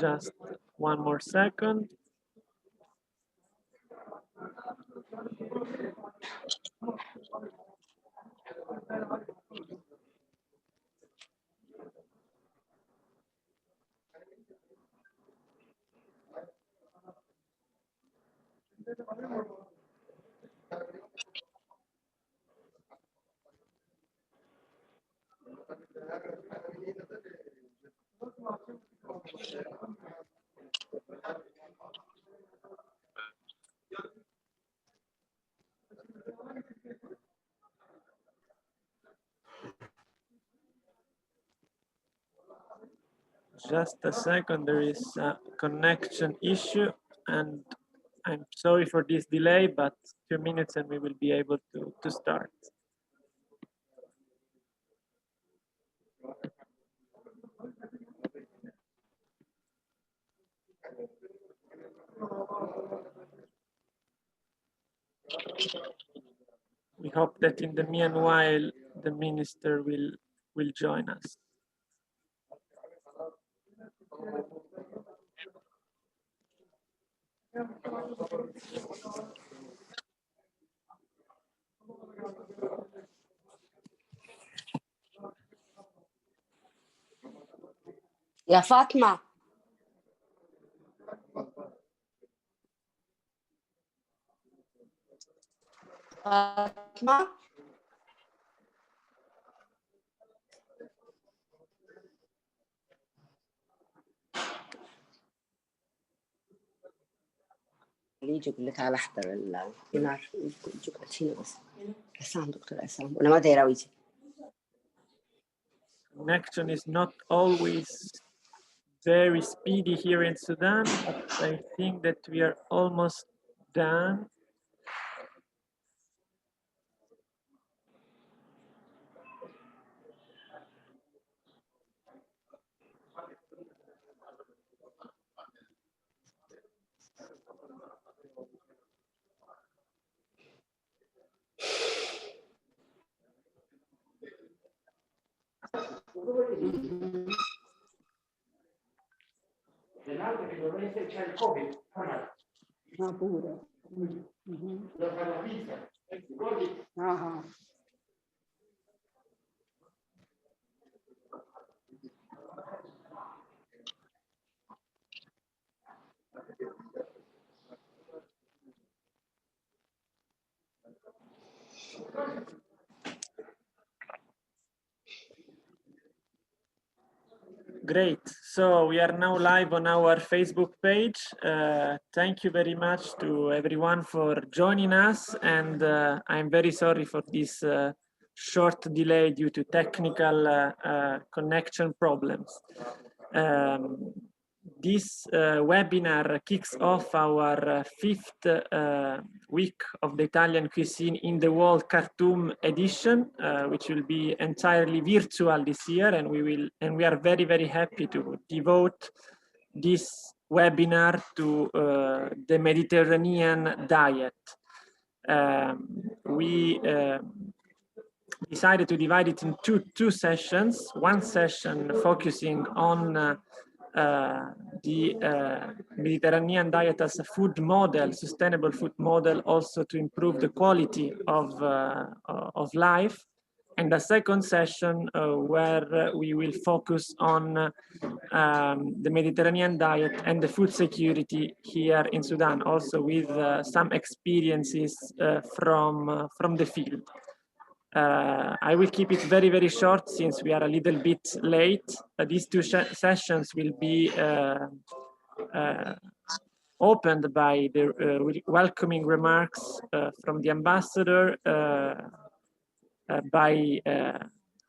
Just one more second. Just a second, there is a connection issue, and I'm sorry for this delay, but 2 minutes and we will be able to start. We hope that in the meanwhile, the minister will join us. يا فاطمة فاطمة يجي يقول لك تعال احضر الويبينار يجوك هنا بس عسام دكتور عسام وانا ما دايره ويجي. Connection is not always very speedy here in Sudan, but I think that we are almost done. Great. So we are now live on our Facebook page. Thank you very much to everyone for joining us. And I'm very sorry for this short delay due to technical connection problems. This webinar kicks off our fifth week of the Italian cuisine in the world Khartoum edition, which will be entirely virtual this year, and we are very, very happy to devote this webinar to the Mediterranean diet. We decided to divide it into two sessions. One session focusing on the Mediterranean diet as a food model, sustainable food model, also to improve the quality of life. And the second session where we will focus on the Mediterranean diet and the food security here in Sudan, also with some experiences from the field. I will keep it very, very short since we are a little bit late. These two sessions will be opened by the welcoming remarks from the ambassador, by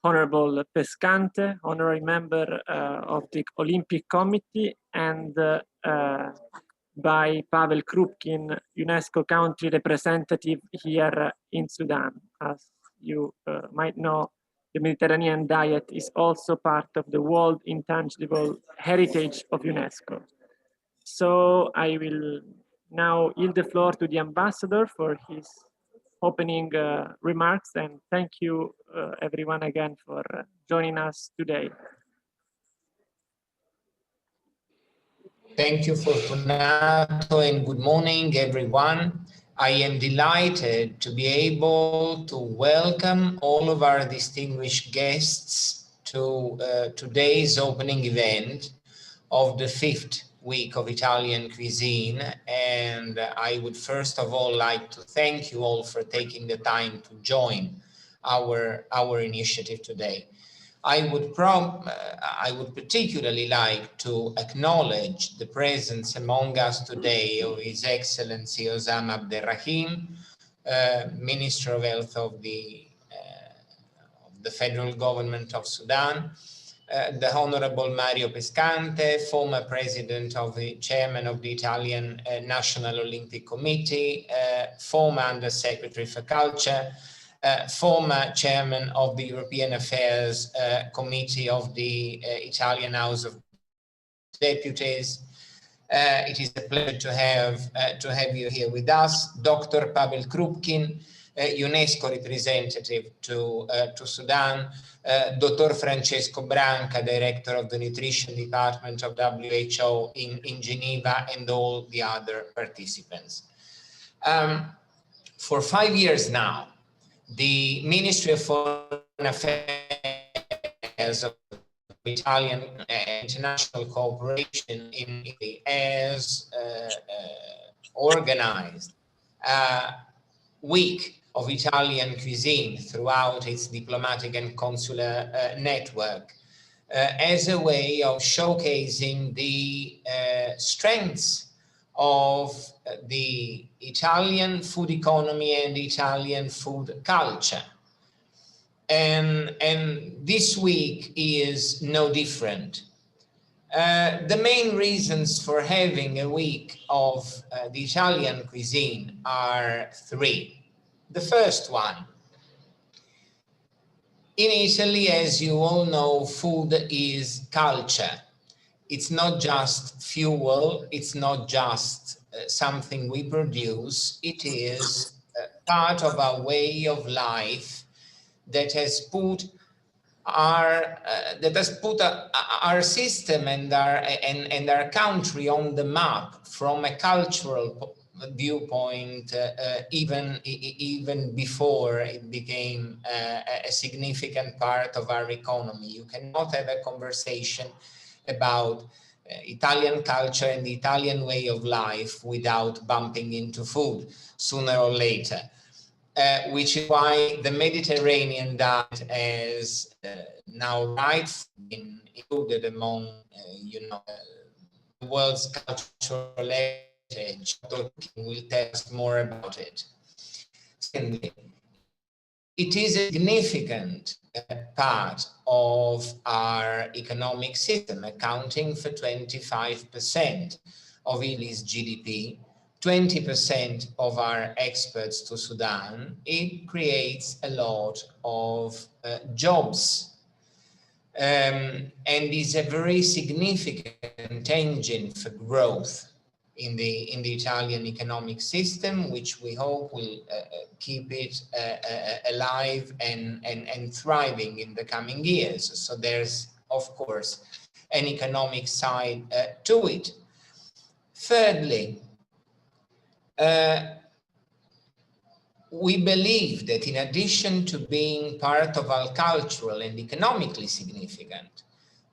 Honorable Pescante, honorary member of the Olympic Committee, and by Pavel Krupkin, UNESCO country representative here in Sudan. As you might know, the Mediterranean diet is also part of the World Intangible Heritage of UNESCO. So I will now yield the floor to the ambassador for his opening remarks, and thank you everyone again for joining us today. Thank you, Fortunato, and good morning, everyone. I am delighted to be able to welcome all of our distinguished guests to today's opening event of the 5th week of Italian cuisine. And I would first of all like to thank you all for taking the time to join our initiative today. I would particularly like to acknowledge the presence among us today of His Excellency Osama Abderrahim, Minister of Health of the federal government of Sudan, the Honorable Mario Pescante, former chairman of the Italian National Olympic Committee, former Undersecretary for Culture, former chairman of the European Affairs Committee of the Italian House of Deputies. It is a pleasure to have you here with us. Dr. Pavel Krupkin, UNESCO representative to Sudan, Dr. Francesco Branca, director of the Nutrition Department of WHO in Geneva, and all the other participants. For 5 years now, the Ministry of Foreign Affairs of Italian international cooperation in Italy has organized a week of Italian cuisine throughout its diplomatic and consular network as a way of showcasing the strengths of the Italian food economy and Italian food culture. And this week is no different. The main reasons for having a week of the Italian cuisine are three. The first one, in Italy, as you all know, food is culture. It's not just fuel, it's not just something we produce, it is part of our way of life that has put our system and our country on the map from a cultural viewpoint, even before it became a significant part of our economy. You cannot have a conversation about Italian culture and the Italian way of life without bumping into food sooner or later. Which is why the Mediterranean diet has now been included among, the world's cultural heritage. Dr. King will tell us more about it. Secondly, it is a significant part of our economic system, accounting for 25% of Italy's GDP. 20% of our exports to Sudan. It creates a lot of jobs and is a very significant engine for growth in the Italian economic system, which we hope will keep it alive and thriving in the coming years. So there's, of course, an economic side to it. Thirdly, we believe that in addition to being part of our cultural and economically significant,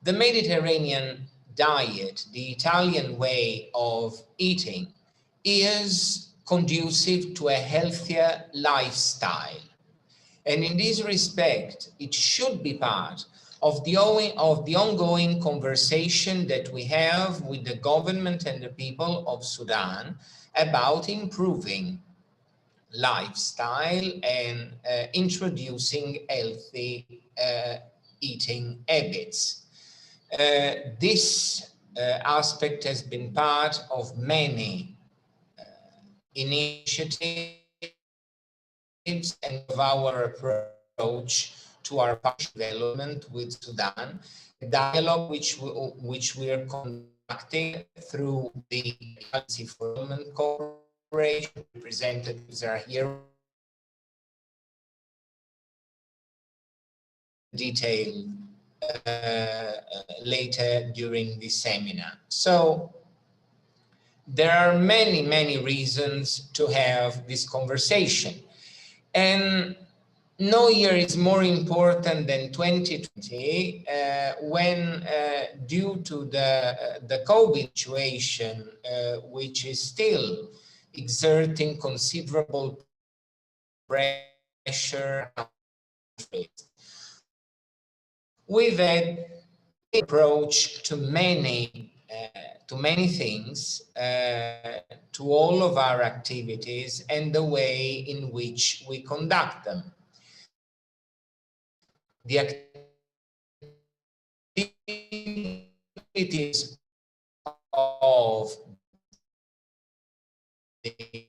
the Mediterranean diet, the Italian way of eating, is conducive to a healthier lifestyle. And in this respect, it should be part of the ongoing conversation that we have with the government and the people of Sudan about improving lifestyle and introducing healthy eating habits. This aspect has been part of many initiatives and of our approach to our development with Sudan, a dialogue which we are conducting through the Agency for Development Cooperation. Representatives are here. Detail later during this seminar. So There are many reasons to have this conversation. And no year is more important than 2020, when due to the COVID situation, which is still exerting considerable pressure, we've had an approach to many things, to all of our activities and the way in which we conduct them. The activities of the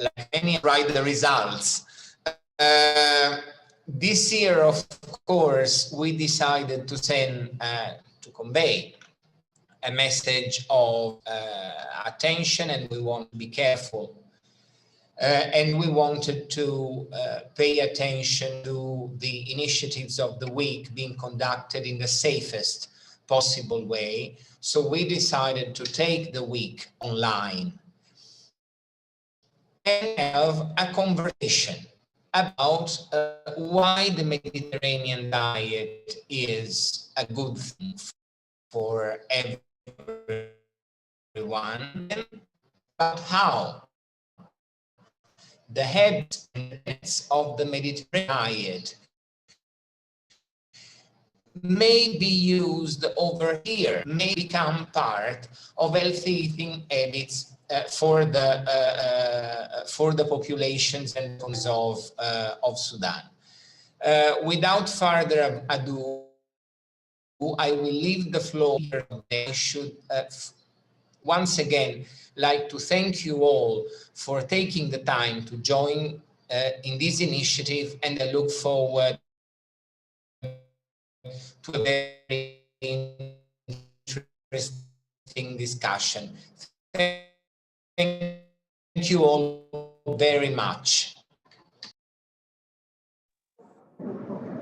like any write the results. This year, of course, we decided to send, to convey a message of attention, and we want to be careful. And we wanted to pay attention to the initiatives of the week being conducted in the safest possible way. So we decided to take the week online and have a conversation about why the Mediterranean diet is a good thing for everyone, and about how the heads and heads of the Mediterranean diet may be used over here, may become part of healthy eating habits for the populations and of Sudan. Without further ado, I will leave the floor here. I should once again like to thank you all for taking the time to join in this initiative, and I look forward to a very interesting discussion. Thank you all very much.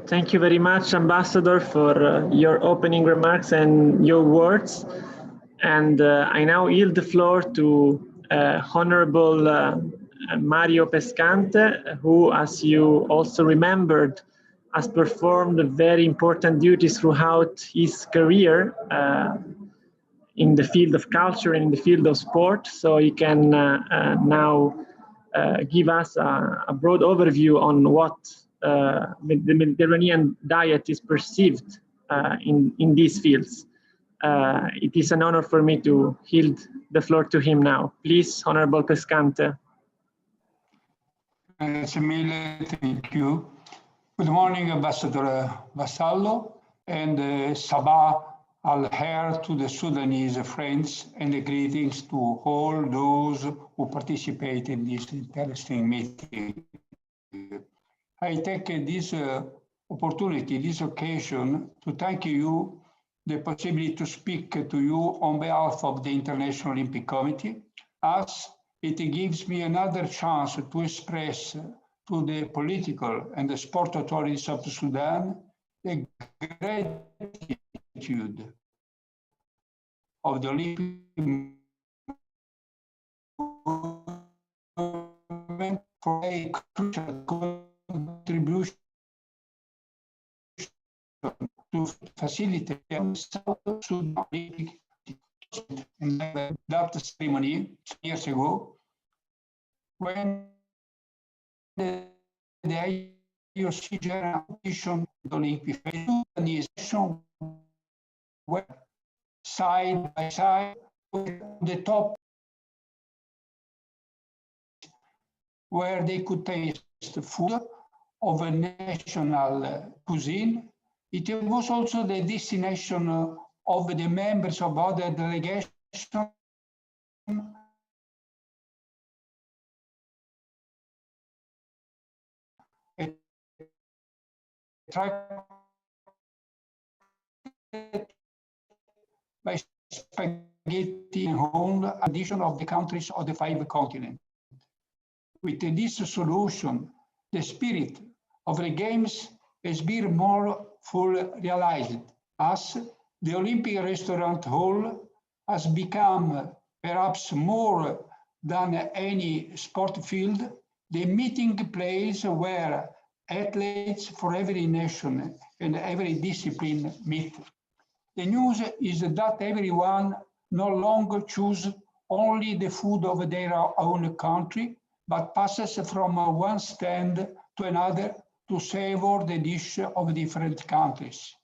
Thank you very much, Ambassador, for your opening remarks and your words. And I now yield the floor to Honorable Mario Pescante, who, as you also remembered, has performed very important duties throughout his career in the field of culture and in the field of sport. So he can now give us a broad overview on what the Mediterranean diet is perceived in these fields. It is an honor for me to yield the floor to him now. Please, Honorable Pescante. Grazie mille, thank you. Good morning, Ambassador Vassallo, and Sabah al-Khair to the Sudanese friends, and the greetings to all those who participate in this interesting meeting. I take this opportunity, this occasion, to thank you the possibility to speak to you on behalf of the International Olympic Committee, as it gives me another chance to express to the political and the sport authorities of Sudan the gratitude of the Olympic movement for a crucial contribution to facilitate South Sudan Olympic. And that ceremony years ago, when the IOC general competition the Olympic organization were side by side with the top, where they could taste the food of a national cuisine. It was also the destination of the members of other delegations by spaghetti and whole addition of the countries of the 5 continents. With this solution, The spirit of the Games has been more fully realized as the Olympic Restaurant Hall has become perhaps more than any sport field, the meeting place where athletes for every nation and every discipline meet. The news is that everyone no longer chooses only the food of their own country, but passes from one stand to another to savor the dish of different countries.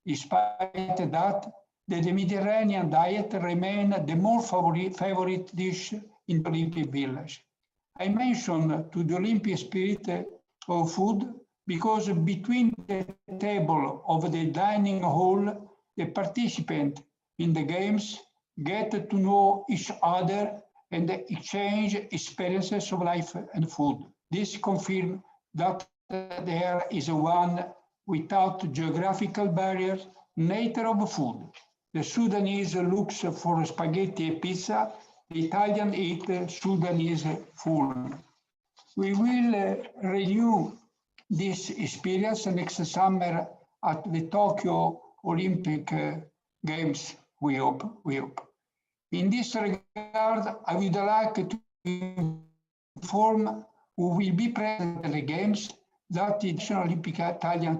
Despite that, the Mediterranean diet remains the more favorite dish in the Olympic Village. I mention to the Olympic spirit of food because between the table of the dining hall, the participants in the games get to know each other and exchange experiences of life and food. This confirms that there is one without geographical barriers, nature of food. The Sudanese looks for spaghetti and pizza, the Italian eat Sudanese food. We will renew this experience next summer at the Tokyo Olympic Games, we hope. In this regard, I would like to inform who will be present at the Games that the National Olympic Italian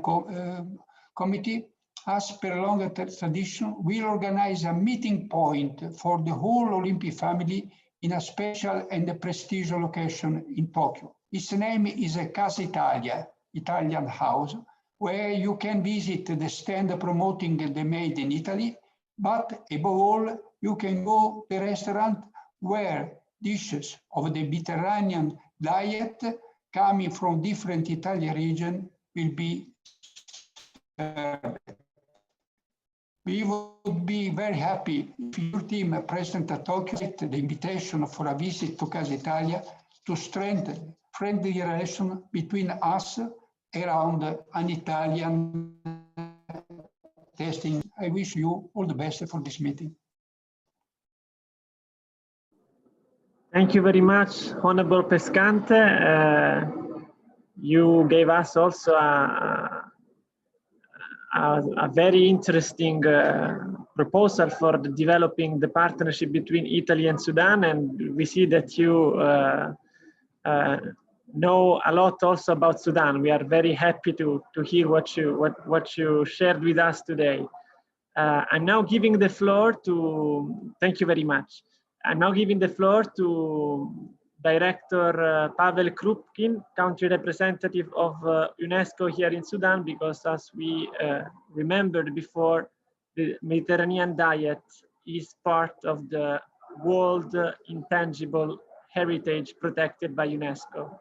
Committee, as per long tradition, will organize a meeting point for the whole Olympic family in a special and prestigious location in Tokyo. Its name is Casa Italia, Italian House, where you can visit the stand promoting the Made in Italy, but above all, you can go to the restaurant where dishes of the Mediterranean diet coming from different Italian regions will be served. We would be very happy if your team present at Tokyo accept the invitation for a visit to Casa Italia to strengthen friendly relations between us around an Italian tasting. I wish you all the best for this meeting. Thank you very much, Honorable Pescante. You gave us also a very interesting proposal for developing the partnership between Italy and Sudan, and we see that you know a lot also about Sudan. We are very happy to hear what you shared with us today. I'm now giving the floor to, thank you very much. I'm now giving the floor to Director Pavel Krupkin, country representative of UNESCO here in Sudan, because as we remembered before, the Mediterranean diet is part of the World Intangible Heritage protected by UNESCO.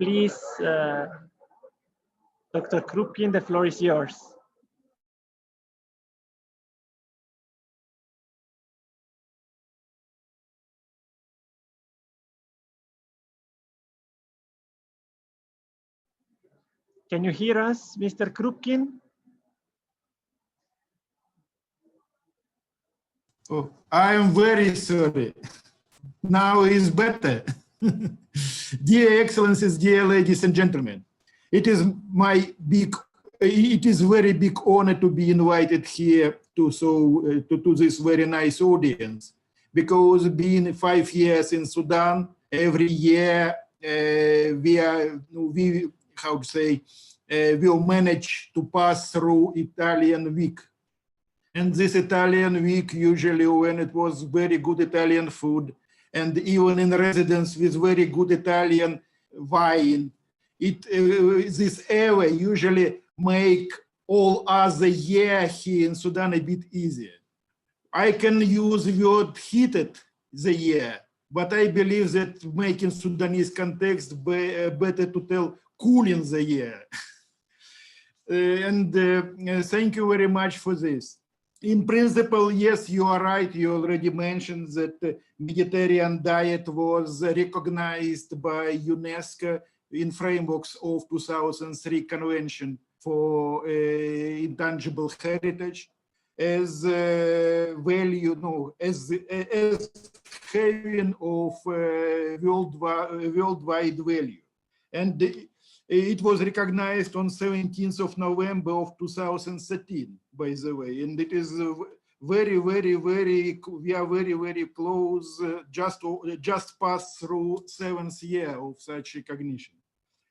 Please, Dr. Krupkin, the floor is yours. Can you hear us, Mr. Krupkin? Oh, I'm very sorry. Now is better. Dear Excellencies, dear ladies and gentlemen, it is very big honor to be invited here to this very nice audience, because being 5 years in Sudan, every year we'll manage to pass through Italian week. And this Italian week, usually when it was very good Italian food, and even in residence with very good Italian wine, this area usually make all other year here in Sudan a bit easier. I can use the word heated the year, but I believe that making Sudanese context better to tell cooling the year. Thank you very much for this. In principle, yes, you are right. You already mentioned that the Mediterranean diet was recognized by UNESCO in frameworks of 2003 Convention for Intangible Heritage as value, as having of worldwide value. And It was recognized on 17th of November of 2013, by the way, and it is very, very, very, we are very, very close, just passed through 7th year of such recognition.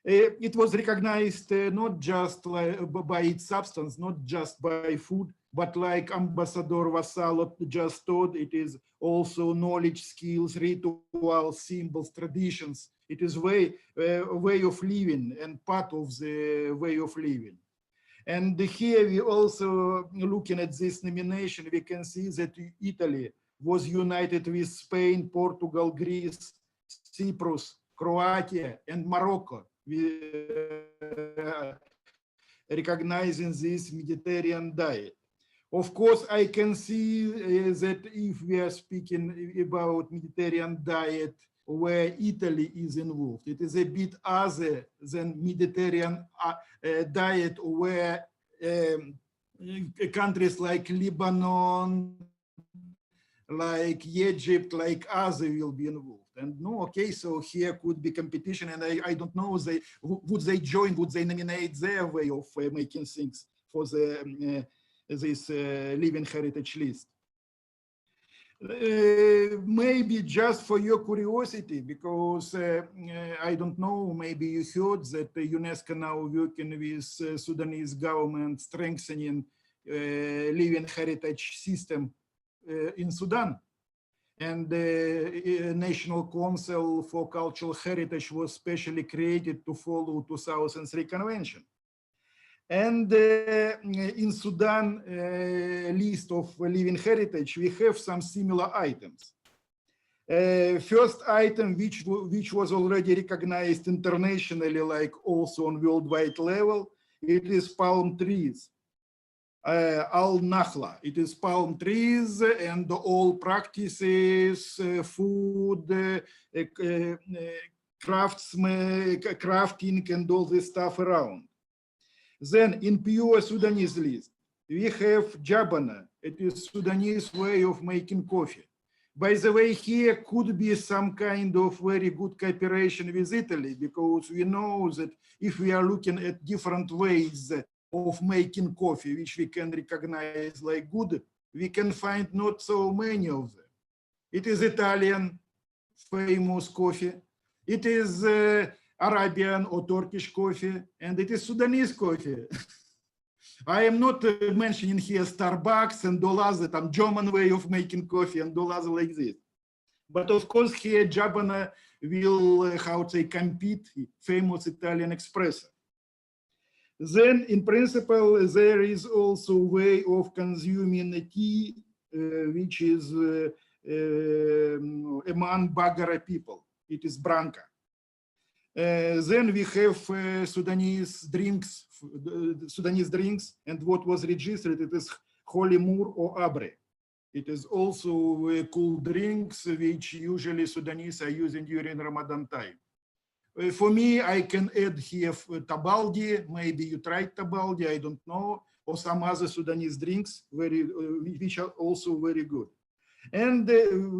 It was recognized not just by its substance, not just by food, but like Ambassador Vassallo just told, it is also knowledge, skills, rituals, symbols, traditions. It is way of living and part of the way of living. And here we also, looking at this nomination, we can see that Italy was united with Spain, Portugal, Greece, Cyprus, Croatia, and Morocco, recognizing this Mediterranean diet. Of course, I can see that if we are speaking about Mediterranean diet where Italy is involved, it is a bit other than Mediterranean diet where countries like Lebanon, like Egypt, like other will be involved. And no, okay, so here could be competition, and I don't know, would they join, would they nominate their way of making things for the this living heritage list? Maybe just for your curiosity, because I don't know, maybe you heard that UNESCO now working with Sudanese government strengthening living heritage system in Sudan. And the National Council for Cultural Heritage was specially created to follow 2003 convention. And in Sudan list of living heritage, we have some similar items. First item, which was already recognized internationally, like also on worldwide level, it is palm trees. Al-Nakhla, it is palm trees and all practices, food, crafting and all this stuff around. Then in pure Sudanese list, we have jabana. It is Sudanese way of making coffee. By the way, here could be some kind of very good cooperation with Italy, because we know that if we are looking at different ways of making coffee, which we can recognize like good, we can find not so many of them. It is Italian famous coffee. It is Arabian or Turkish coffee, and it is Sudanese coffee. I am not mentioning here Starbucks and all other German way of making coffee and all other like this. But of course here Jabana will, how to say, compete famous Italian espresso. Then, in principle, there is also a way of consuming tea, which is among Bagara people. It is branca. Then we have Sudanese drinks, and what was registered, it is Holy Moor or Abre. It is also cool drinks, which usually Sudanese are using during Ramadan time. For me, I can add here tabaldi. Maybe you tried tabaldi, I don't know, or some other Sudanese drinks, which are also very good. And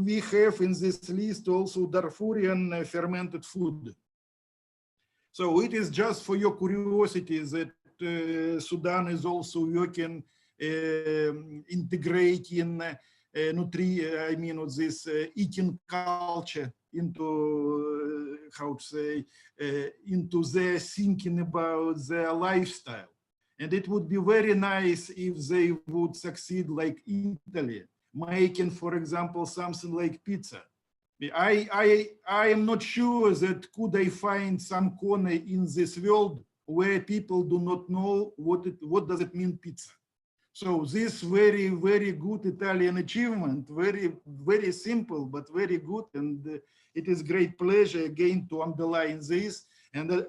we have in this list also Darfurian fermented food. So it is just for your curiosity that Sudan is also working, integrating this eating culture into, how to say, into their thinking about their lifestyle. And it would be very nice if they would succeed like Italy, making, for example, something like pizza. I am not sure that could I find some corner in this world where people do not know what does it mean pizza. So this very, very good Italian achievement, very, very simple, but very good. And it is great pleasure again to underline this and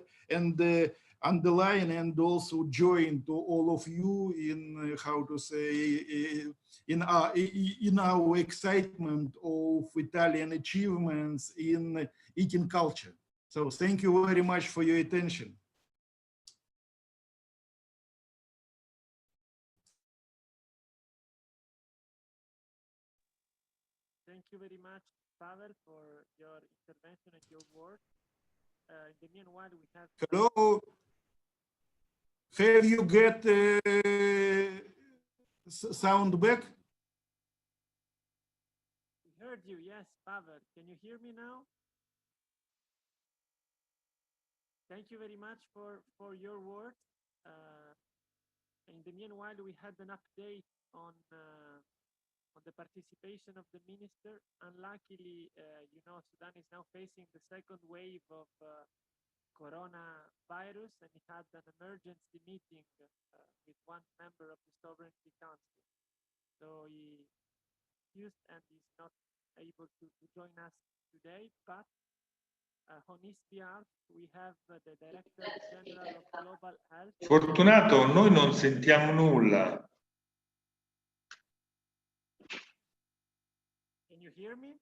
underline and also join to all of you in, how to say, in our excitement of Italian achievements in eating culture. So thank you very much for your attention. Thank you very much, Pavel, for your intervention and your work. In the meanwhile, we have... Hello. Have you get sound back? We heard you, yes, Pavel. Can you hear me now? Thank you very much for your words. In the meanwhile, we had an update on the participation of the minister. Unluckily, you know, Sudan is now facing the second wave of coronavirus, and he had an emergency meeting with one member of the Sovereignty Council. So he refused and is not able to join us today, but on his behalf, we have the Director General of Global Health. Fortunato, noi non sentiamo nulla. Can you hear me?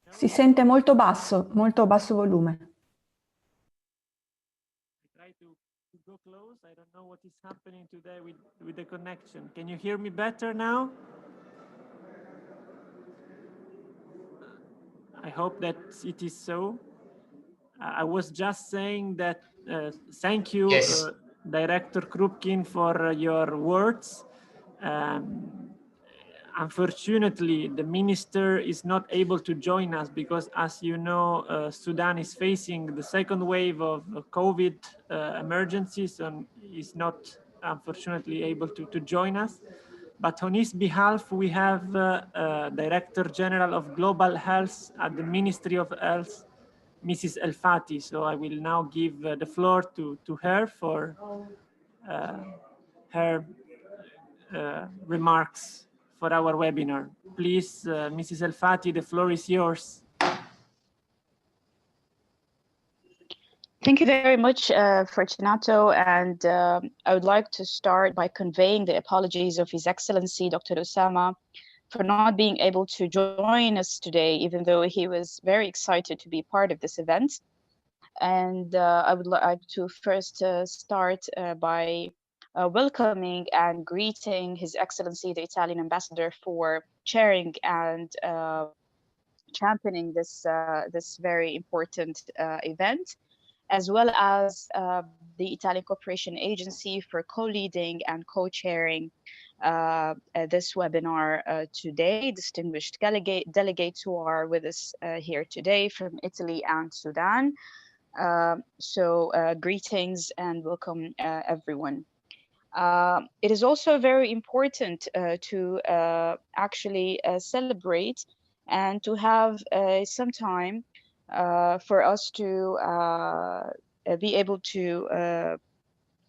No? Si sente molto basso volume. I try to go close. I don't know what is happening today with the connection. Can you hear me better now? I hope that it is so. I was just saying that thank you, Yes. Director Krupkin, for your words. Unfortunately, the minister is not able to join us because, as you know, Sudan is facing the second wave of COVID emergencies and is not, unfortunately, able to join us. But on his behalf, we have Director General of Global Health at the Ministry of Health, Mrs. El Fati. So I will now give the floor to her for her remarks for our webinar. Please, Mrs. El Fati, the floor is yours. Thank you very much, Fortunato, and I would like to start by conveying the apologies of His Excellency Dr. Osama for not being able to join us today, even though he was very excited to be part of this event. And I would like to first start by welcoming and greeting His Excellency, the Italian ambassador, for chairing and championing this very important event, as well as the Italian Cooperation Agency for co-leading and co-chairing this webinar today. Distinguished delegates who are with us here today from Italy and Sudan. So greetings and welcome everyone. It is also very important to actually celebrate and to have some time for us to be able to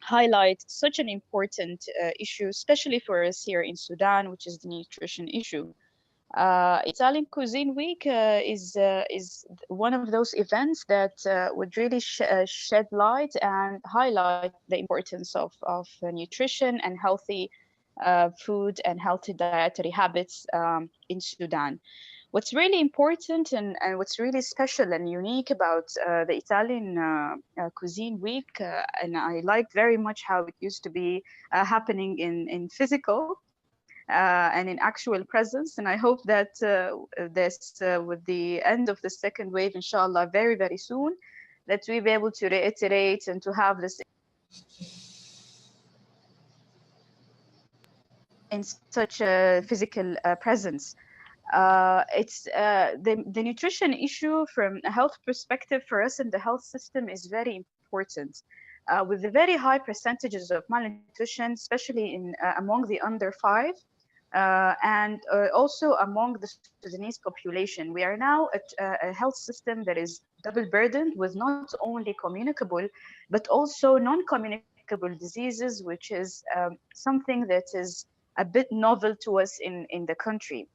highlight such an important issue, especially for us here in Sudan, which is the nutrition issue. Italian Cuisine Week is one of those events that would really shed light and highlight the importance of nutrition and healthy food and healthy dietary habits in Sudan. What's really important and what's really special and unique about the Italian Cuisine Week, and I liked very much how it used to be happening in physical and in actual presence. And I hope that with the end of the second wave, inshallah, very, very soon, that we'll be able to reiterate and to have this in such a physical presence. It's the nutrition issue from a health perspective for us in the health system is very important. With the very high percentages of malnutrition, especially in among the under 5, and also among the Sudanese population. We are now at a health system that is double burdened with not only communicable, but also non-communicable diseases, which is something that is a bit novel to us in the country.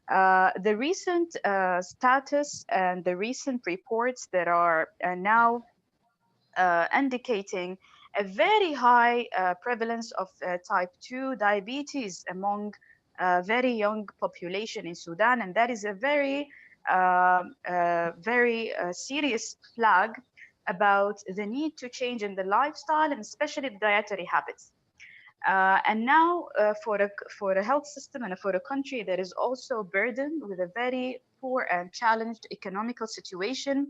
The recent status and the recent reports that are now indicating a very high prevalence of type 2 diabetes among very young population in Sudan, and that is a very serious flag about the need to change in the lifestyle and especially the dietary habits. And now for a health system and for a country that is also burdened with a very poor and challenged economical situation,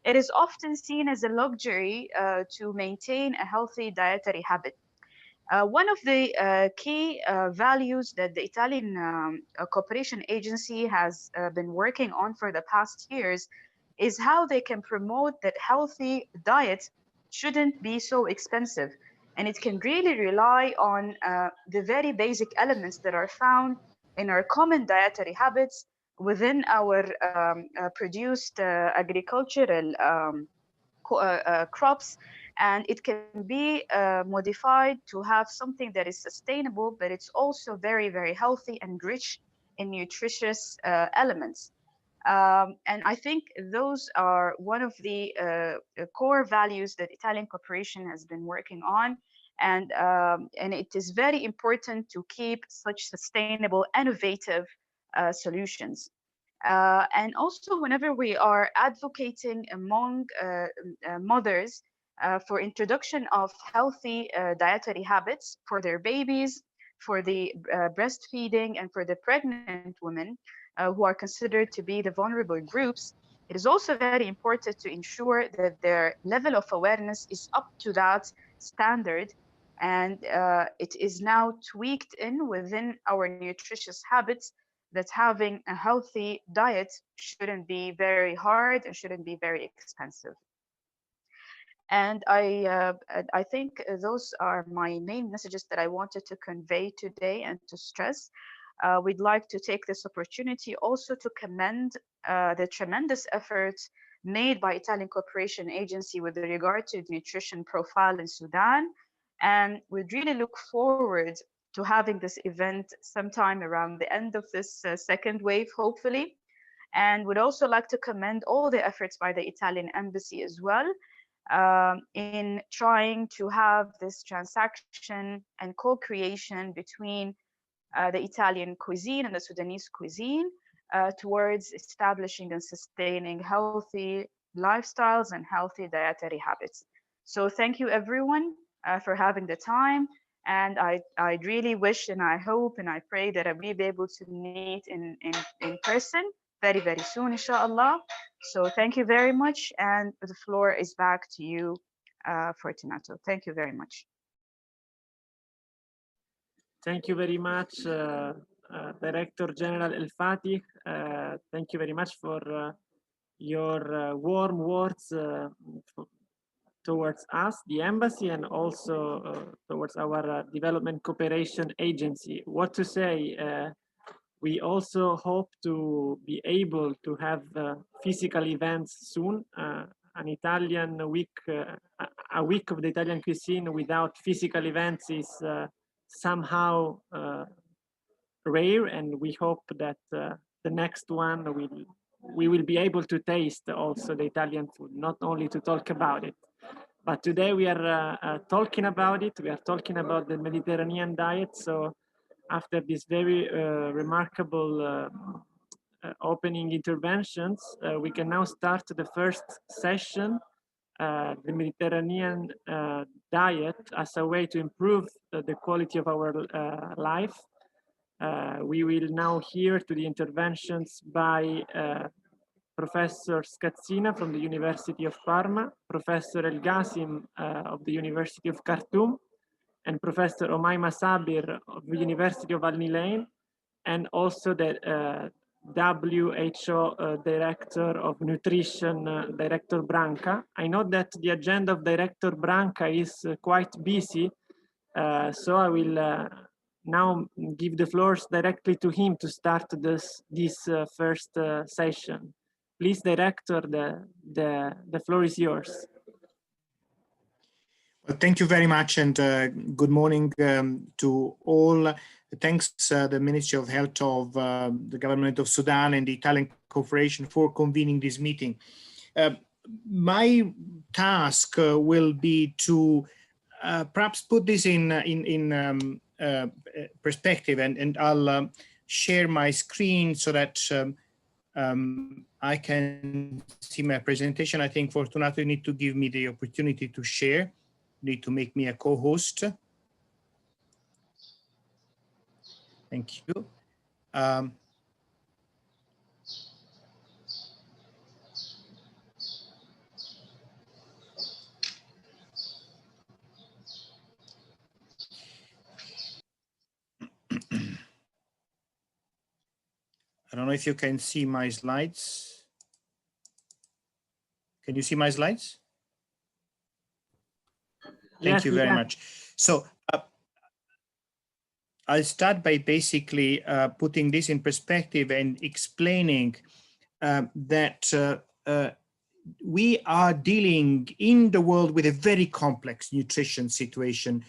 it is often seen as a luxury to maintain a healthy dietary habit. One of the key values that the Italian Cooperation Agency has been working on for the past years is how they can promote that healthy diet shouldn't be so expensive. And it can really rely on the very basic elements that are found in our common dietary habits within our produced agricultural crops, and it can be modified to have something that is sustainable, but it's also very, very healthy and rich in nutritious elements. And I think those are one of the core values that Italian Cooperation has been working on. And it is very important to keep such sustainable, innovative solutions. And also, whenever we are advocating among mothers for introduction of healthy dietary habits for their babies, for the breastfeeding, and for the pregnant women who are considered to be the vulnerable groups, it is also very important to ensure that their level of awareness is up to that standard, and it is now tweaked in within our nutritious habits, that having a healthy diet shouldn't be very hard and shouldn't be very expensive. And I think those are my main messages that I wanted to convey today and to stress. We'd like to take this opportunity also to commend the tremendous efforts made by Italian Cooperation Agency with regard to the nutrition profile in Sudan. And we'd really look forward to having this event sometime around the end of this second wave, hopefully. And would also like to commend all the efforts by the Italian Embassy as well in trying to have this transaction and co-creation between the Italian cuisine and the Sudanese cuisine towards establishing and sustaining healthy lifestyles and healthy dietary habits. So thank you everyone for having the time. And I really wish and I hope and I pray that we'll be able to meet in person very, very soon, inshallah. So thank you very much. And the floor is back to you, Fortunato. Thank you very much. Thank you very much, Director General El Fatih. Thank you very much for your warm words towards us, the embassy, and also towards our development cooperation agency. What to say? We also hope to be able to have physical events soon. An Italian week, a week of the Italian cuisine without physical events is somehow rare, and we hope that the next one we will be able to taste also the Italian food, not only to talk about it. But today we are talking about it. We are talking about the Mediterranean diet. So after these very remarkable opening interventions, we can now start the first session, the Mediterranean diet as a way to improve the quality of our life. We will now hear to the interventions by Professor Scazzina from the University of Parma, Professor El Ghasim of the University of Khartoum, and Professor Omaima Sabir of the University of Al Nilain, and also the WHO Director of Nutrition, Director Branca. I know that the agenda of Director Branca is quite busy, so I will now give the floors directly to him to start this first session. Please, Director, the floor is yours. Well, thank you very much, and good morning to all. Thanks the Ministry of Health of the Government of Sudan and the Italian Cooperation for convening this meeting. My task will be to perhaps put this in perspective, and I'll share my screen so that I can see my presentation. I think, Fortunato, you need to give me the opportunity to share. You need to make me a co-host. Thank you. I don't know if you can see my slides. Can you see my slides? Thank Yes, you we very can. much. So I'll start by basically putting this in perspective and explaining that we are dealing in the world with a very complex nutrition situation.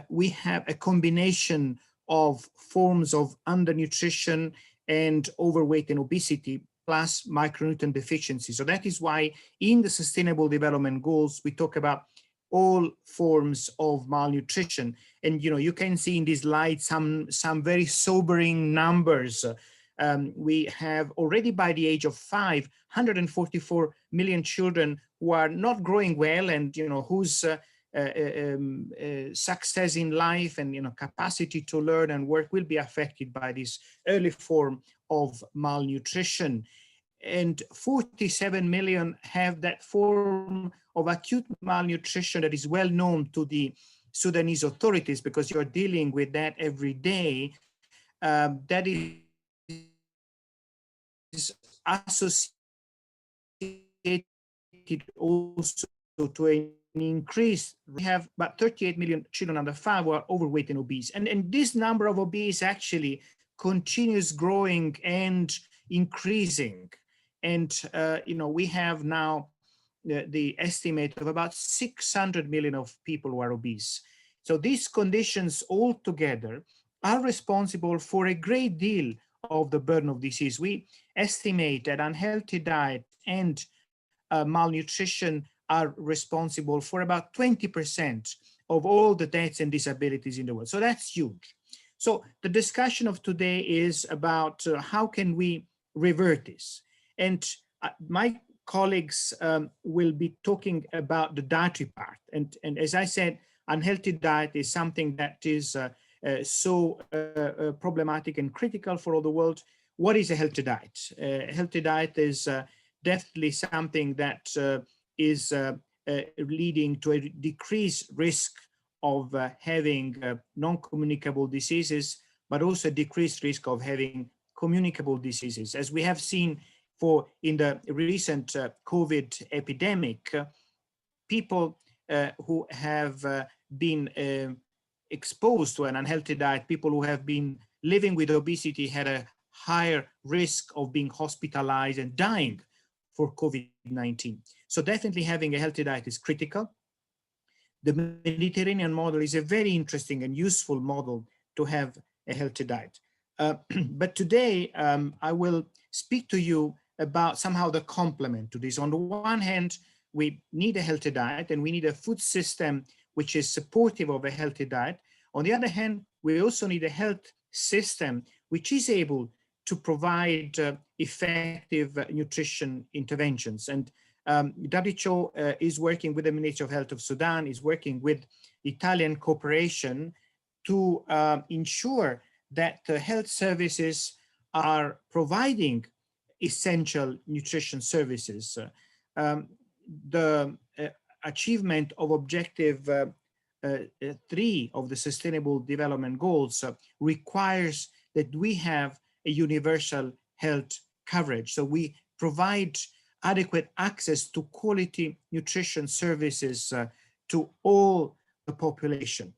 We have a combination of forms of undernutrition and overweight and obesity, plus micronutrient deficiency. So that is why in the Sustainable Development Goals, we talk about all forms of malnutrition. And you can see in this slide some very sobering numbers. We have already by the age of 5, 144 million children who are not growing well, and whose success in life and capacity to learn and work will be affected by this early form of malnutrition. And 47 million have that form of acute malnutrition that is well known to the Sudanese authorities, because you're dealing with that every day. That is associated also to an increase. We have about 38 million children under 5 who are overweight and obese. And this number of obese actually continues growing and increasing. And, we have now the estimate of about 600 million of people who are obese. So these conditions all together are responsible for a great deal of the burden of disease. We estimate that unhealthy diet and malnutrition are responsible for about 20% of all the deaths and disabilities in the world. So that's huge. So the discussion of today is about how can we revert this? And my colleagues will be talking about the dietary part. And as I said, unhealthy diet is something that is so problematic and critical for all the world. What is a healthy diet? A healthy diet is definitely something that is leading to a decreased risk of having non-communicable diseases, but also a decreased risk of having communicable diseases. As we have seen in the recent COVID epidemic, people who have been exposed to an unhealthy diet, people who have been living with obesity, had a higher risk of being hospitalized and dying for COVID-19. So definitely having a healthy diet is critical. The Mediterranean model is a very interesting and useful model to have a healthy diet. But today I will speak to you about somehow the complement to this. On the one hand, we need a healthy diet and we need a food system which is supportive of a healthy diet. On the other hand, we also need a health system which is able to provide effective nutrition interventions. And WHO is working with the Ministry of Health of Sudan, is working with Italian cooperation to ensure that health services are providing essential nutrition services. The achievement of objective 3 of the Sustainable Development Goals requires that we have a universal health coverage. So we provide adequate access to quality nutrition services to all the population.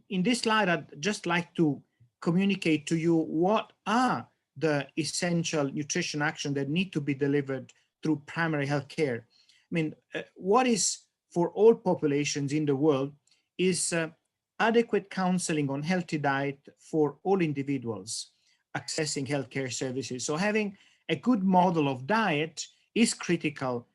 In this slide, I'd just like to communicate to you what are the essential nutrition actions that need to be delivered through primary health care. I mean, what is for all populations in the world is adequate counseling on healthy diet for all individuals accessing healthcare services. So having a good model of diet is critical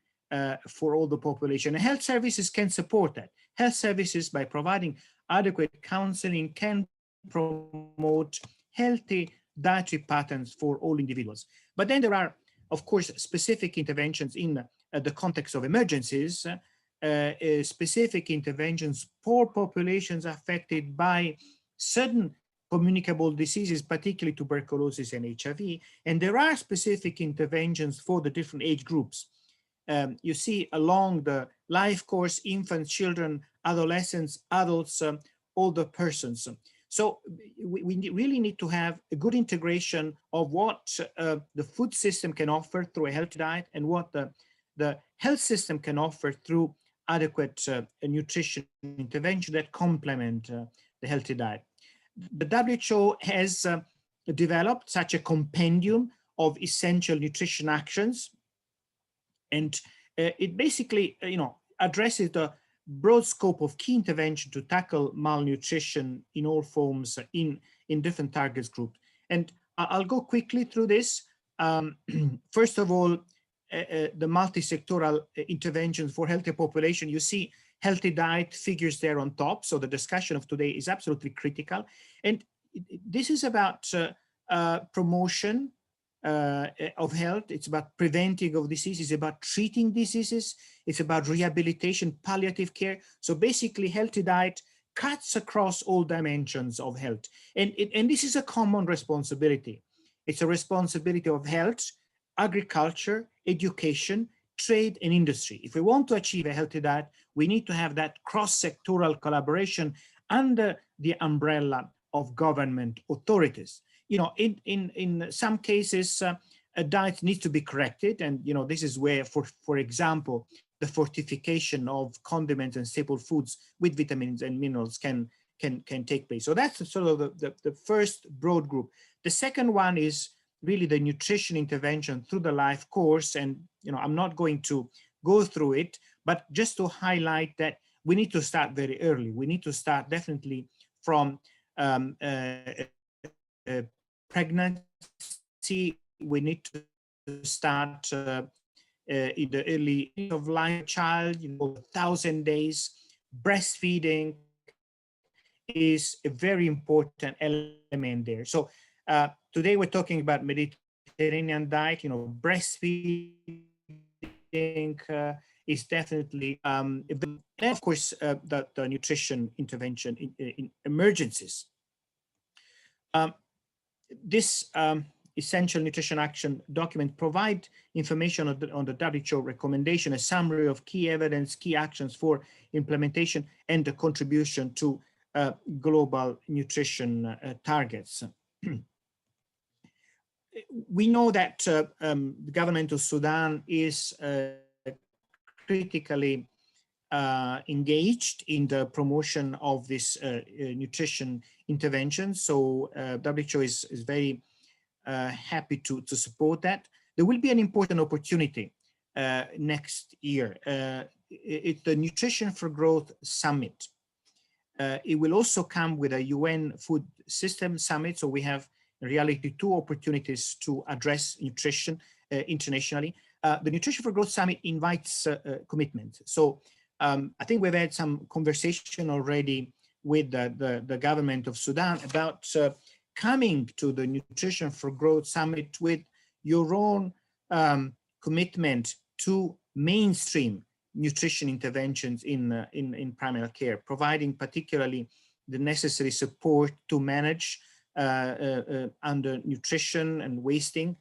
for all the population. And health services can support that. Health services, by providing adequate counseling, can promote healthy dietary patterns for all individuals. But then there are, of course, specific interventions in the context of emergencies, specific interventions for populations affected by certain communicable diseases, particularly tuberculosis and HIV. And there are specific interventions for the different age groups. You see along the life course, infants, children, adolescents, adults, older persons. So we really need to have a good integration of what the food system can offer through a healthy diet and what the health system can offer through adequate nutrition intervention that complement the healthy diet. The WHO has developed such a compendium of essential nutrition actions, and it basically, addresses the broad scope of key intervention to tackle malnutrition in all forms in different target groups. And I'll go quickly through this. First of all, the multi-sectoral interventions for healthy population. You see healthy diet figures there on top. So the discussion of today is absolutely critical. And this is about promotion of health. It's about preventing of diseases, it's about treating diseases, it's about rehabilitation, palliative care. So basically healthy diet cuts across all dimensions of health. And this is a common responsibility. It's a responsibility of health, agriculture, education, trade, and industry. If we want to achieve a healthy diet, we need to have that cross-sectoral collaboration under the umbrella of government authorities. In some cases, a diet needs to be corrected. And, this is where, for example, the fortification of condiments and staple foods with vitamins and minerals can take place. So that's sort of the first broad group. The second one is really the nutrition intervention through the life course. And, I'm not going to go through it, but just to highlight that we need to start very early. We need to start definitely from pregnancy. We need to start in the early of life child, 1,000 days. Breastfeeding is a very important element there. So today we're talking about Mediterranean diet. Breastfeeding is definitely, and of course, the nutrition intervention in emergencies. This essential nutrition action document provide information on the WHO recommendation, a summary of key evidence, key actions for implementation, and the contribution to global nutrition targets. We know that the government of Sudan is critically engaged in the promotion of this nutrition intervention. So WHO is very happy to support that. There will be an important opportunity next year. It's the Nutrition for Growth Summit. It will also come with a UN Food System Summit. So we have in reality two opportunities to address nutrition internationally. The Nutrition for Growth Summit invites commitment. So I think we've had some conversation already with the government of Sudan about coming to the Nutrition for Growth Summit with your own commitment to mainstream nutrition interventions in primary care, providing particularly the necessary support to manage under nutrition and wasting,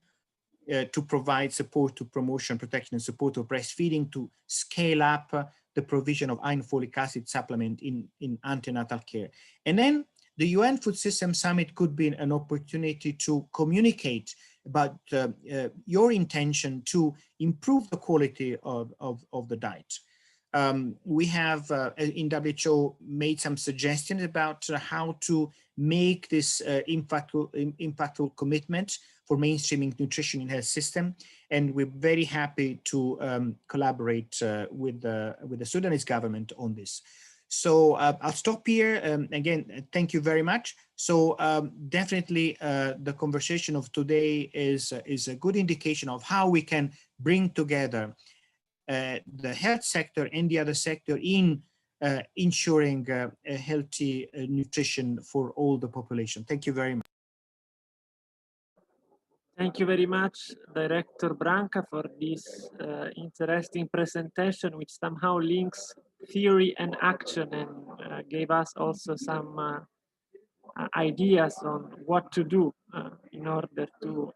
to provide support to promotion, protection, and support of breastfeeding, to scale up the provision of iron folic acid supplement in antenatal care. And then the UN Food System Summit could be an opportunity to communicate about your intention to improve the quality of the diet. We have in WHO made some suggestions about how to make this impactful commitment for mainstreaming nutrition in health system, and we're very happy to collaborate with the Sudanese government on this. So I'll stop here. Again, thank you very much. So definitely the conversation of today is a good indication of how we can bring together the health sector and the other sector in ensuring a healthy nutrition for all the population. Thank you very much. Thank you very much, Director Branca, for this interesting presentation, which somehow links theory and action and gave us also some ideas on what to do in order to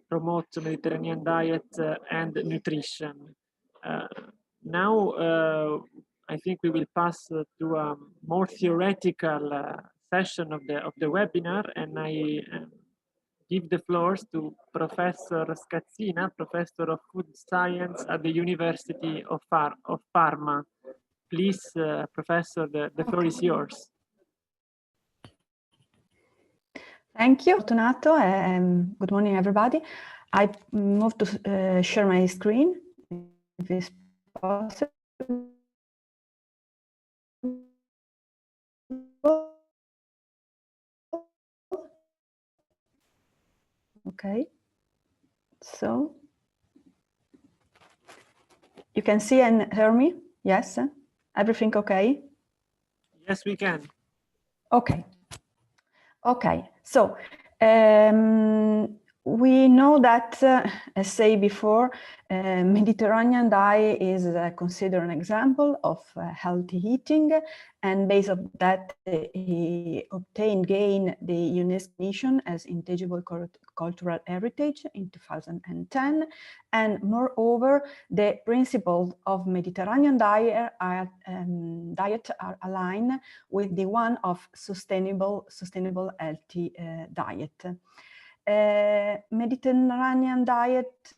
promote Mediterranean diet and nutrition. Now I think we will pass to a more theoretical session of the webinar, and I give the floors to Professor Scazzina, Professor of Food Science at the University of Parma. Please, Professor, the floor is yours. Thank you, Fortunato, and good morning, everybody. I move to share my screen, if it's possible. Okay, so you can see and hear me? Yes, everything okay? Yes, we can. Okay. Okay, so we know that, as said before, Mediterranean diet is considered an example of healthy eating, and based on that, he gained the UNESCO mission as intangible cultural heritage in 2010, and moreover, the principles of Mediterranean diet are aligned with the one of sustainable healthy diet. Mediterranean diet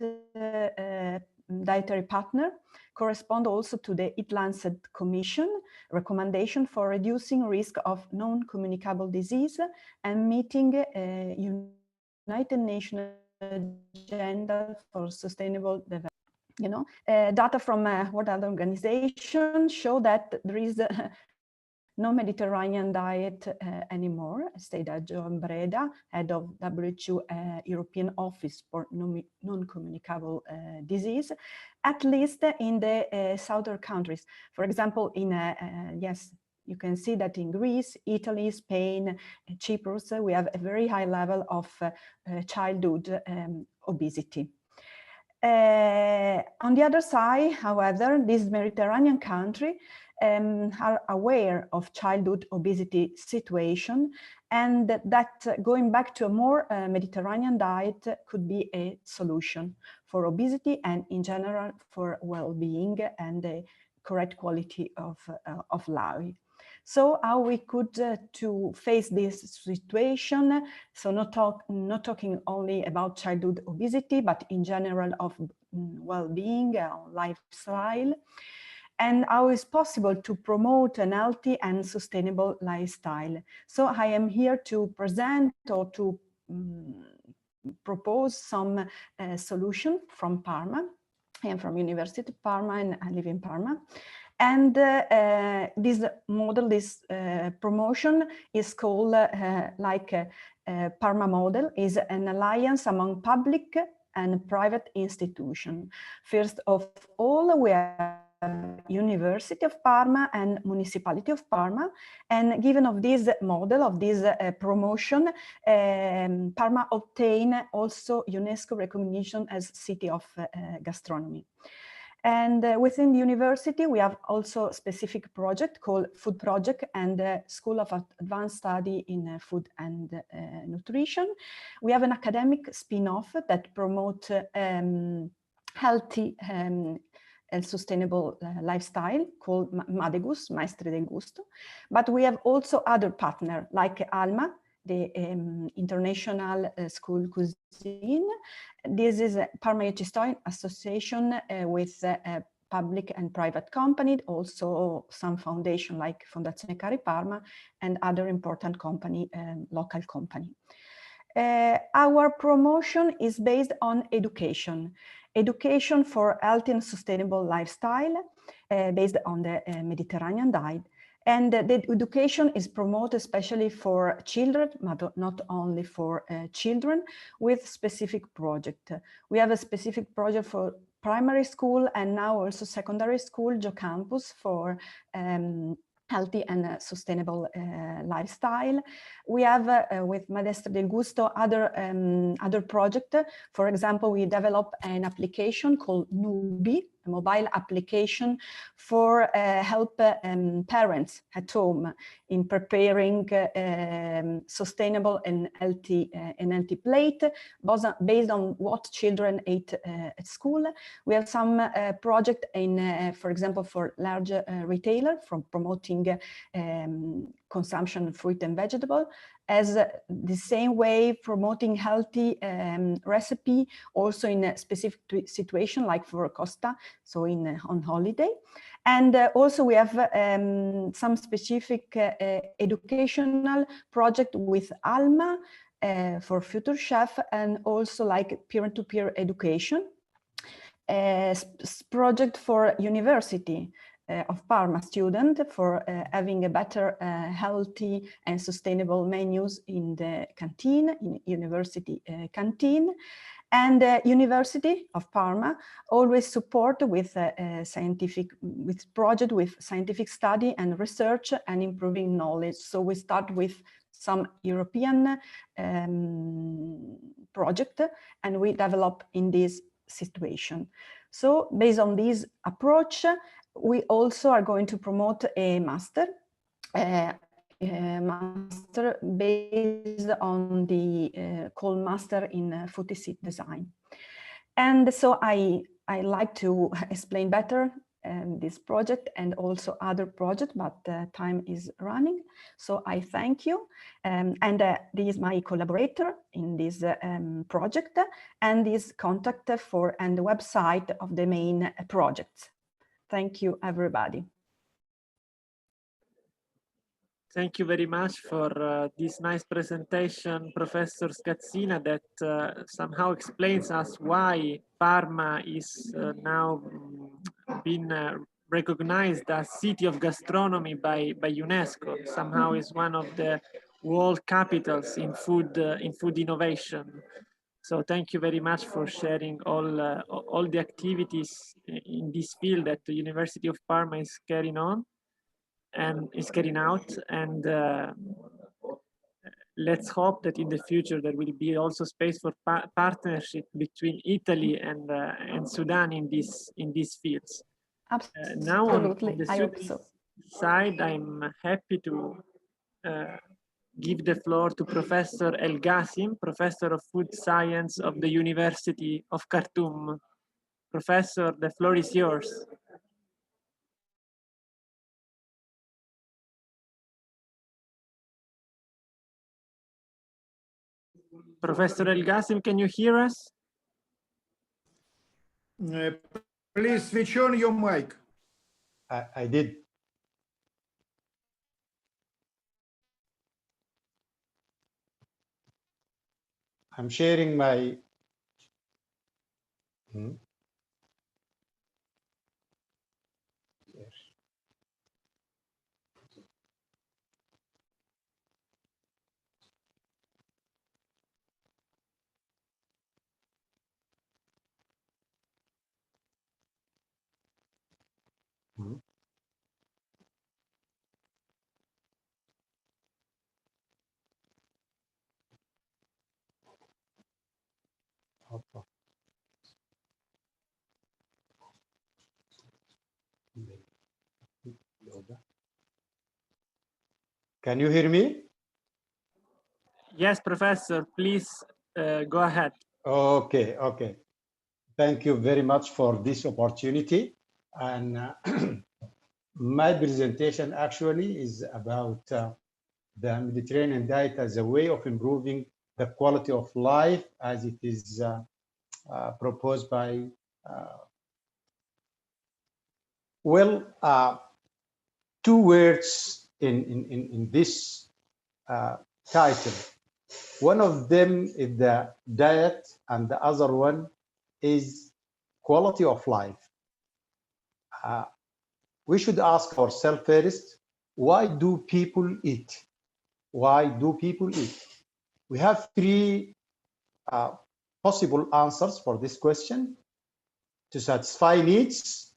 dietary partner correspond also to the Eat-Lancet Commission recommendation for reducing risk of non-communicable disease and meeting United Nations agenda for sustainable development. You know, data from World Health Organization show that there is no Mediterranean diet anymore, stated Joan Breda, head of WHO European Office for Non-Communicable Disease, at least in the southern countries. For example, in, yes, you can see that in Greece, Italy, Spain, Cyprus, we have a very high level of childhood obesity. On the other side, however, this Mediterranean country are aware of childhood obesity situation, and that going back to a more Mediterranean diet could be a solution for obesity and in general for well-being and the correct quality of life. So how we could to face this situation, so not talking only about childhood obesity, but in general of well-being, lifestyle, and how is possible to promote an healthy and sustainable lifestyle. So I am here to present or to propose some solution from Parma. I am from University of Parma and I live in Parma. And this model, this promotion is called Parma model, is an alliance among public and private institutions. First of all, we have University of Parma and Municipality of Parma, and given of this model, of this promotion, Parma obtained also UNESCO recognition as City of Gastronomy. And within the university, we have also a specific project called Food Project and School of Advanced Study in Food and Nutrition. We have an academic spin-off that promotes healthy and sustainable lifestyle called Madegus, Maestri del Gusto. But we have also other partners like ALMA, the International School Cuisine. This is a Parma Ecosystem Association with public and private companies, also some foundation like Fondazione Cari Parma and other important company, local company. Our promotion is based on education for healthy and sustainable lifestyle based on the Mediterranean diet. And the education is promoted especially for children, but not only for children, with specific project. We have a specific project for primary school and now also secondary school, GeoCampus, for healthy and sustainable lifestyle. We have with Maestri del Gusto other project. For example, we developed an application called Nubi, mobile application for help parents at home in preparing sustainable and healthy plate based on what children ate at school. We have some project in, for example, for large retailer from promoting consumption of fruit and vegetable, as the same way promoting healthy recipe also in a specific situation like for Costa, so on holiday. And also we have some specific educational project with Alma for future chef, and also like peer-to-peer education. Project for University of Parma student for having a better healthy and sustainable menus in the canteen, in university canteen. And University of Parma always support with project with scientific study and research and improving knowledge. So we start with some European project, and we develop in this situation. So based on this approach, we also are going to promote a master based on the called Master in Food Design. And so I like to explain better this project and also other projects, but time is running. So I thank you. And this is my collaborator in this project, and this contact for and the website of the main project. Thank you, everybody. Thank you very much for this nice presentation, Professor Scazzina, that somehow explains us why Parma is now been recognized as City of Gastronomy by UNESCO. Somehow is one of the world capitals in food innovation. So thank you very much for sharing all the activities in this field that the University of Parma is carrying on and is carrying out, and let's hope that in the future there will be also space for partnership between Italy and Sudan in these fields. Absolutely. Now on the I hope so. side, I'm happy to give the floor to Professor El Ghasim, Professor of Food Science of the University of Khartoum. Professor, the floor is yours. Professor El Ghasim, can you hear us? Please switch on your mic. I did. I'm sharing my. Yes. Can you hear me? Yes, Professor, please go ahead. Okay, okay. Thank you very much for this opportunity. And my presentation actually is about the Mediterranean diet as a way of improving the quality of life as it is proposed by two words in this title. One of them is the diet, and the other one is quality of life. We should ask ourselves first, why do people eat? Why do people eat? We have three possible answers for this question: to satisfy needs,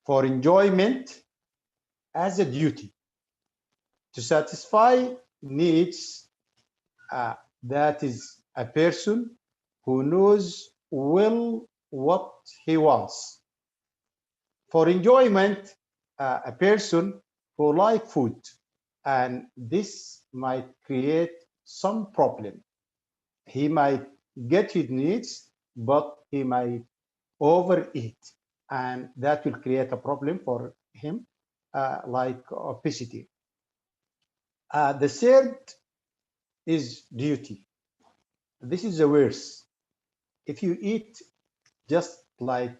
for enjoyment, as a duty. To satisfy needs, that is a person who knows well what he wants. For enjoyment, a person who like food, and this might create some problem. He might get his needs, but he might overeat, and that will create a problem for him, like obesity. The third is duty. This is the worst. If you eat just like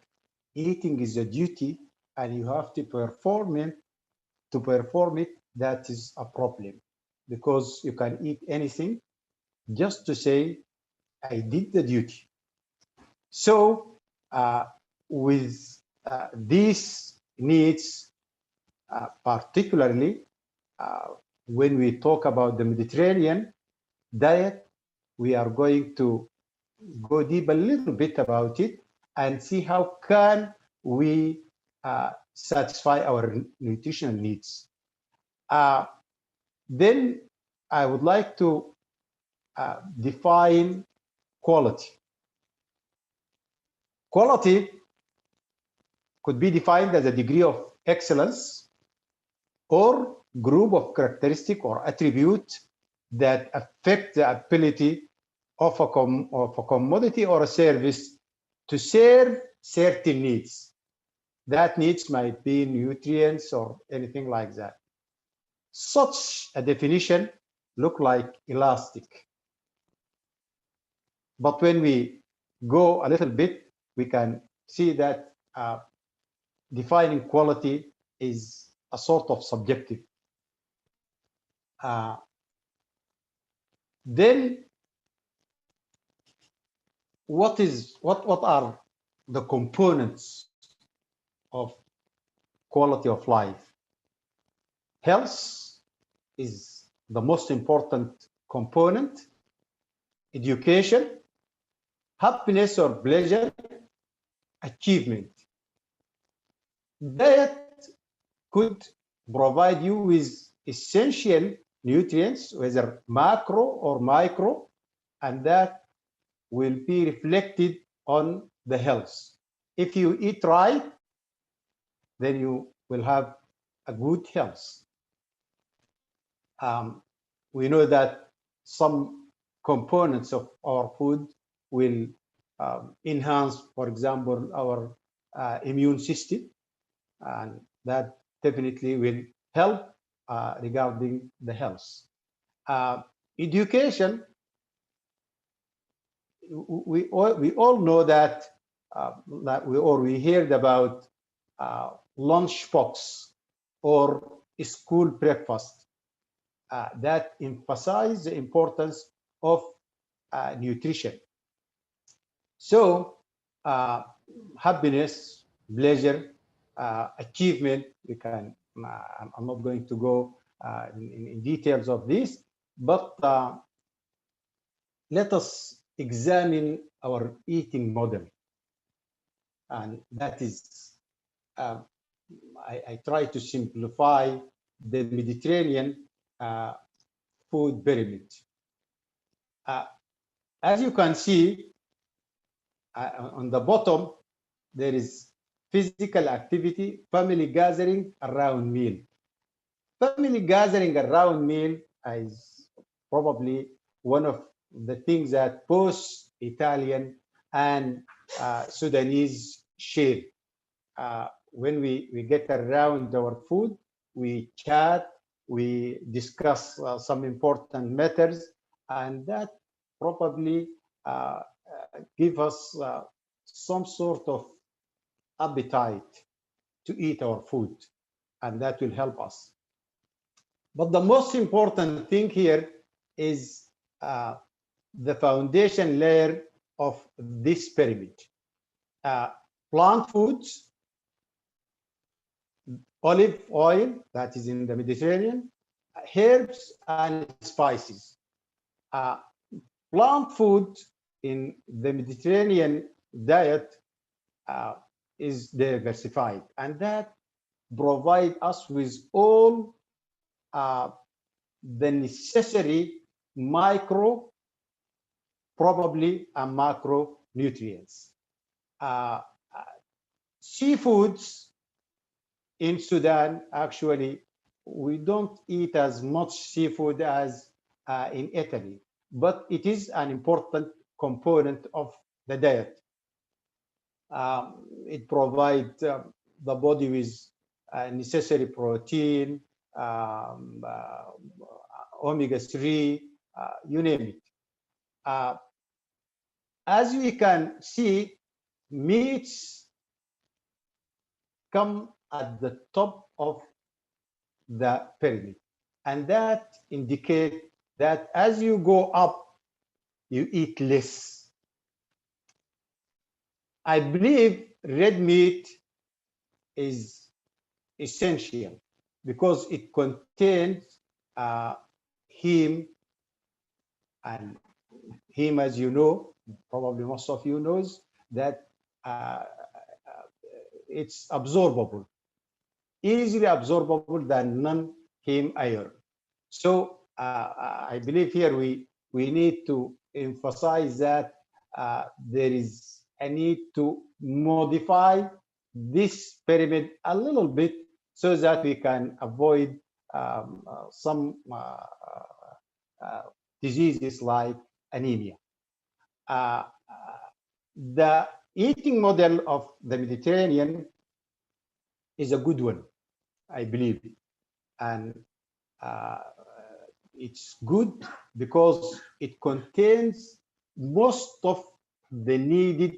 eating is a duty and you have to perform it, that is a problem, because you can eat anything just to say, I did the duty. So with these needs, particularly when we talk about the Mediterranean diet, we are going to go deep a little bit about it and see how can we satisfy our nutritional needs. Then I would like to define quality. Quality could be defined as a degree of excellence or group of characteristic or attribute that affect the ability of a commodity or a service to serve certain needs. That needs might be nutrients or anything like that. Such a definition look like elastic. But when we go a little bit, we can see that defining quality is a sort of subjective. Then what are the components of quality of life? Health is the most important component. Education, happiness or pleasure, achievement. Diet could provide you with essential nutrients, whether macro or micro, and that will be reflected on the health. If you eat right, then you will have a good health. We know that some components of our food will enhance, for example, our immune system, and that definitely will help regarding the health. Education, we all know that we heard about lunchbox or school breakfast that emphasize the importance of nutrition. So happiness, pleasure, achievement, we can, I'm not going to go in details of this, but let us examine our eating model. And that is, I try to simplify the Mediterranean food pyramid. As you can see, on the bottom, there is physical activity, family gathering around meal. Family gathering around meal is probably one of the things that both Italian and Sudanese share. When we get around our food, we chat, we discuss some important matters, and that probably give us some sort of appetite to eat our food, and that will help us. But the most important thing here is the foundation layer of this pyramid. Plant foods, olive oil, that is in the Mediterranean, herbs and spices. Plant food in the Mediterranean diet is diversified, and that provide us with all the necessary micro, probably, and macro nutrients. Seafoods in Sudan, actually, we don't eat as much seafood as in Italy, but it is an important component of the diet. It provides the body with necessary protein, omega-3, you name it. As we can see, meats come at the top of the pyramid, and that indicates that as you go up, you eat less. I believe red meat is essential because it contains heme, and heme, as you know, probably most of you knows that it's absorbable, easily absorbable than non-heme iron. So I believe here we need to emphasize that there is a need to modify this pyramid a little bit so that we can avoid some diseases like anemia. The eating model of the Mediterranean is a good one, I believe, and it's good because it contains most of the needed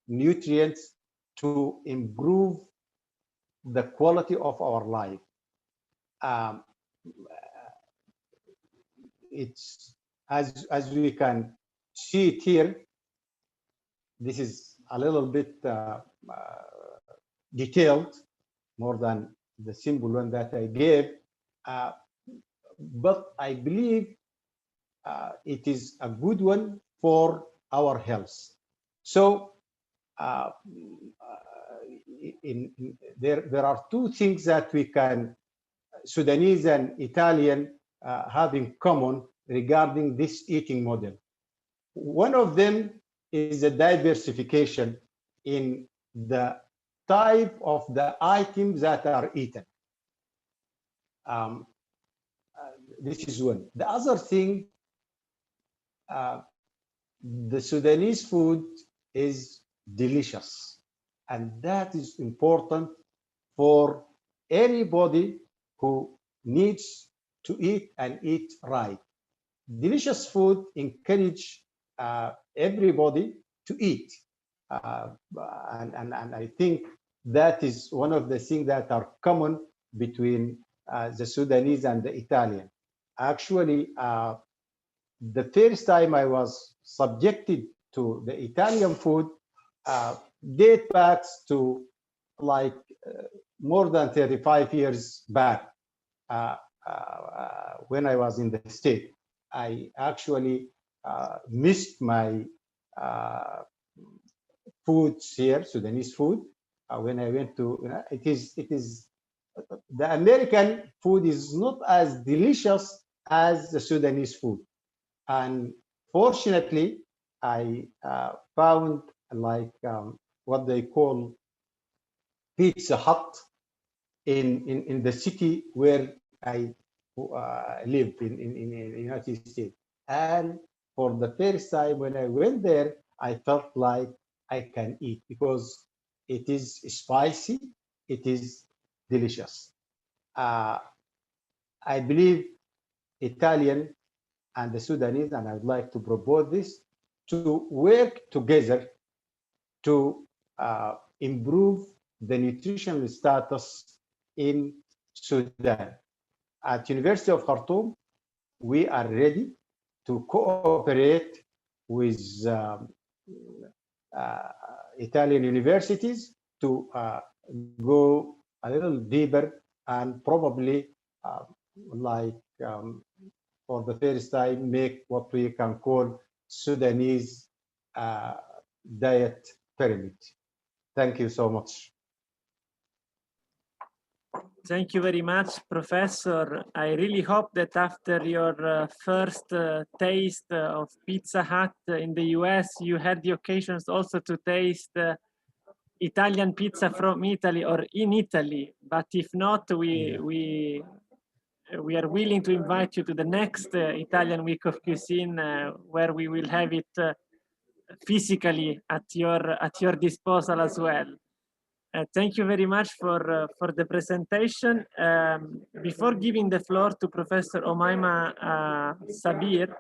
nutrients to improve the quality of our life. It's as we can see it here. This is a little bit detailed, more than the simple one that I gave, but I believe it is a good one for our health. So there are two things that we can, Sudanese and Italian, have in common regarding this eating model. One of them is a diversification in the type of the items that are eaten. This is one. The other thing, the Sudanese food is delicious, and that is important for anybody who needs to eat and eat right. Delicious food encourage everybody to eat, and I think that is one of the things that are common between the Sudanese and the Italian. Actually, the first time I was subjected to the Italian food date back to like more than 35 years back when I was in the state. I actually missed my foods here, Sudanese food. When I went to, it is the American food is not as delicious as the Sudanese food. And fortunately, I found like what they call Pizza Hut in the city where I live in the United States. And for the first time when I went there, I felt like I can eat because it is spicy, it is delicious. I believe Italian and the Sudanese, and I would like to propose this, to work together to improve the nutritional status in Sudan. At University of Khartoum, we are ready to cooperate with Italian universities to go a little deeper and probably for the first time make what we can call Sudanese diet pyramid. Thank you so much. Thank you very much, Professor. I really hope that after your first taste of Pizza Hut in the US, you had the occasions also to taste Italian pizza from Italy or in Italy, but if not, we are willing to invite you to the next Italian Week of Cuisine, where we will have it physically at your disposal as well. Thank you very much for the presentation. Before giving the floor to Professor Omaima Sabir,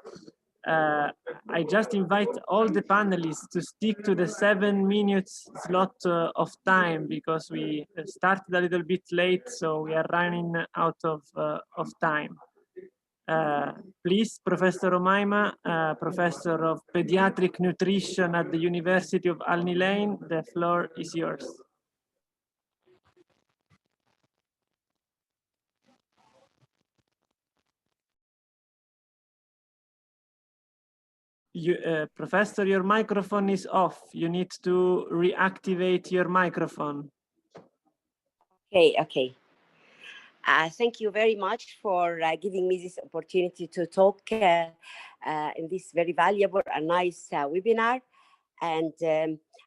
I just invite all the panelists to stick to the 7 minutes slot of time, because we started a little bit late, so we are running out of time. Please, Professor Omaima, Professor of Pediatric Nutrition at the University of Al Nilain, the floor is yours. Professor, your microphone is off. You need to reactivate your microphone. Okay. Thank you very much for giving me this opportunity to talk in this very valuable and nice webinar. And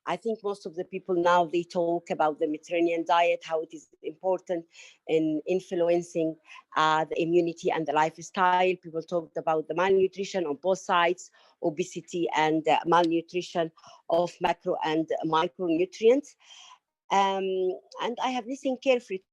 I think most of the people now, they talk about the Mediterranean diet, how it is important in influencing the immunity and the lifestyle. People talked about the malnutrition on both sides, obesity and malnutrition of macro and micronutrients. And I have listened carefully.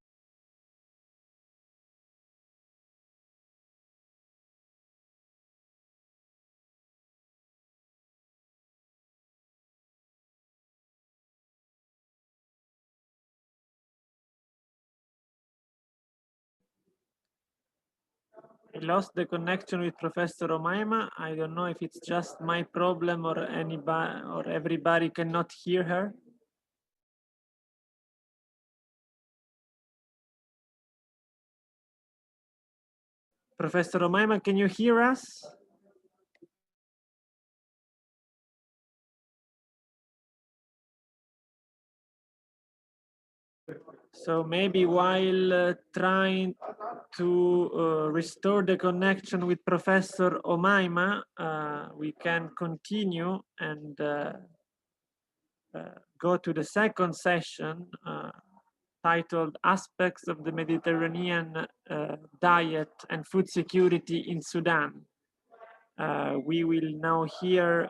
I lost the connection with Professor Omaima. I don't know if it's just my problem or anybody or everybody cannot hear her. Professor Omaima, can you hear us? So maybe while trying to restore the connection with Professor Omaima, we can continue and go to the second session titled Aspects of the Mediterranean Diet and Food Security in Sudan. We will now hear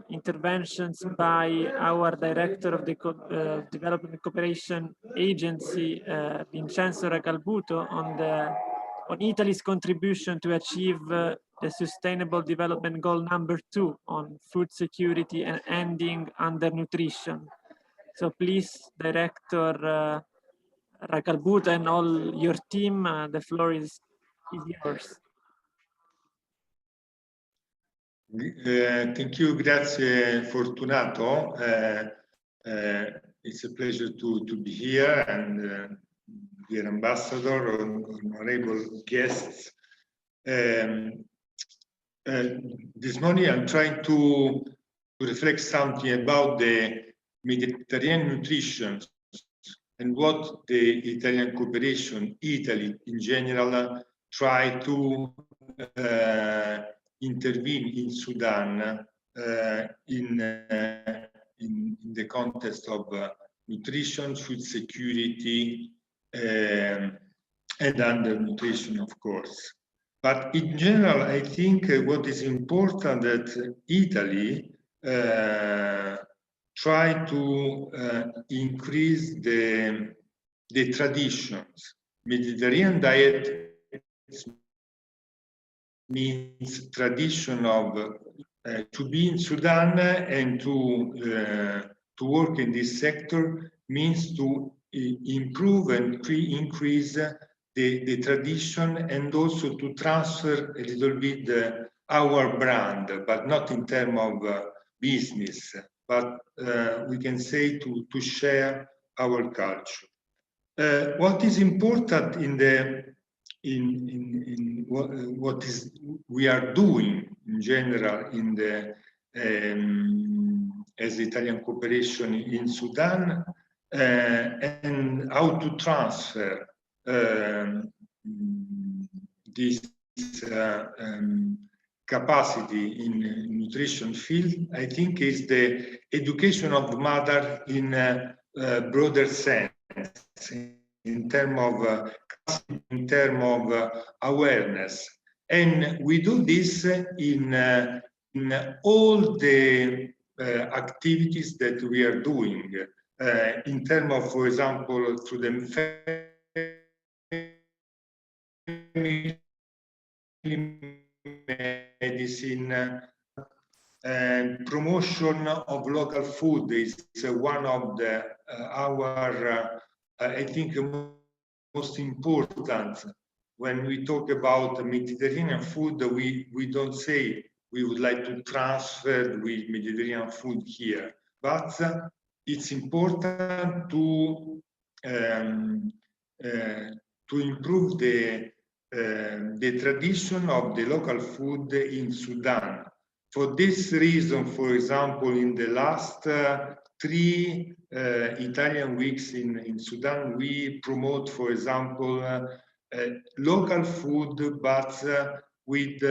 interventions by our Director of the Development Cooperation Agency, Vincenzo Racalbuto, on Italy's contribution to achieve the Sustainable Development Goal number 2 on food security and ending undernutrition. So please, Director Racalbuto and all your team, the floor is yours. Thank you, grazie Fortunato. It's a pleasure to be here, and dear ambassador, honorable guests. This morning I'm trying to reflect something about the Mediterranean nutrition and what the Italian cooperation, Italy in general, try to intervene in Sudan in the context of nutrition, food security, and undernutrition, of course. But in general, I think what is important that Italy try to increase the traditions. Mediterranean diet means tradition of to be in Sudan and to work in this sector means to improve and increase the tradition, and also to transfer a little bit our brand, but not in terms of business, but we can say to share our culture. What is important in what is we are doing in general in the as Italian cooperation in Sudan, and how to transfer this capacity in nutrition field, I think, is the education of the mother in a broader sense, in terms of awareness. And we do this in all the activities that we are doing, in terms of, for example, through the medicine, and promotion of local food is one of our I think most important. When we talk about Mediterranean food, we don't say we would like to transfer with Mediterranean food here, but it's important to improve the tradition of the local food in Sudan. For this reason, for example, in the last 3 Italian weeks in Sudan, we promote, for example, local food, but with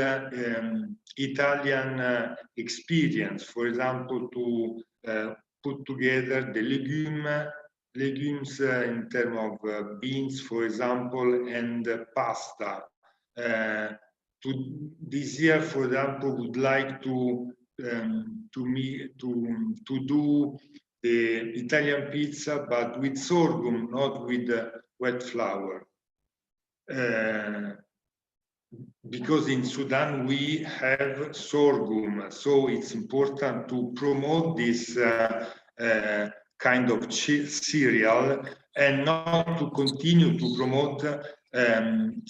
Italian experience. For example, to put together the legumes in terms of beans, for example, and pasta. This year, for example, would like to do the Italian pizza, but with sorghum, not with wet flour. Because in Sudan we have sorghum, so it's important to promote this kind of cereal and not to continue to promote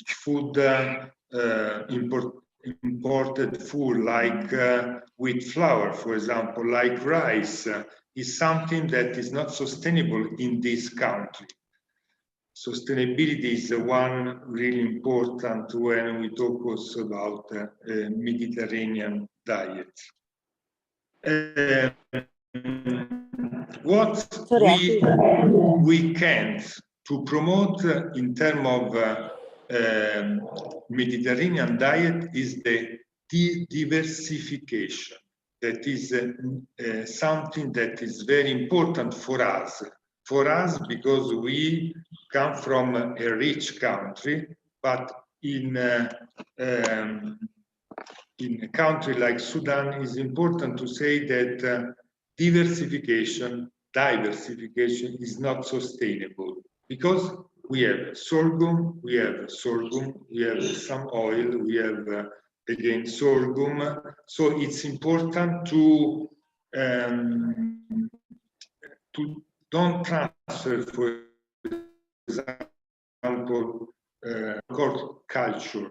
food, imported food like wheat flour, for example, like rice, is something that is not sustainable in this country. Sustainability is one really important when we talk also about Mediterranean diet. What we can to promote in terms of Mediterranean diet is the diversification. That is something that is very important for us. For us, because we come from a rich country, but in a country like Sudan, it's important to say that diversification is not sustainable, because we have sorghum, we have some oil, we have again sorghum. So it's important to don't transfer, for example, culture,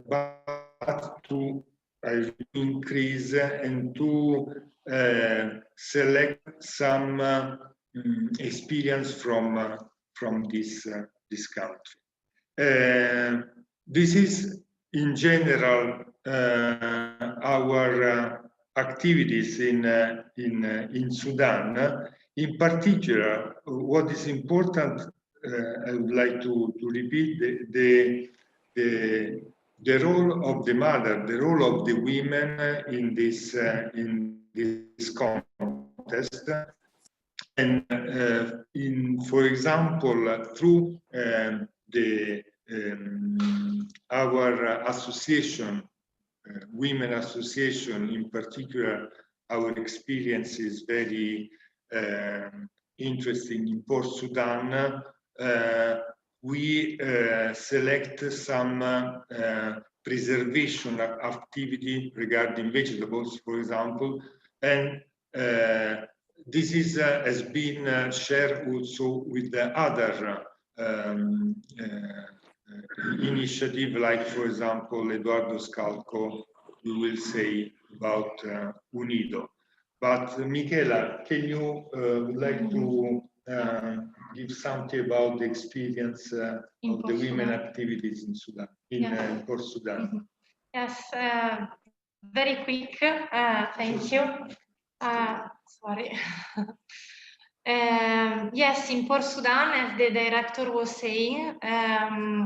but to increase and to select some experience from this country. This is in general our activities in Sudan. In particular, what is important, I would like to repeat the role of the mother, the role of the women in this contest. And for example, through our association, women association in particular, our experience is very interesting in Port Sudan. We select some preservation activity regarding vegetables, for example, and this has been shared also with the other initiative, like, for example, Eduardo Scalco, we will say about Unido. But Michela, can you would like to give something about the experience of the women activities in Sudan, in Port Sudan? Yes, very quick. Thank you. Sorry. Yes, in Port Sudan, as the director was saying,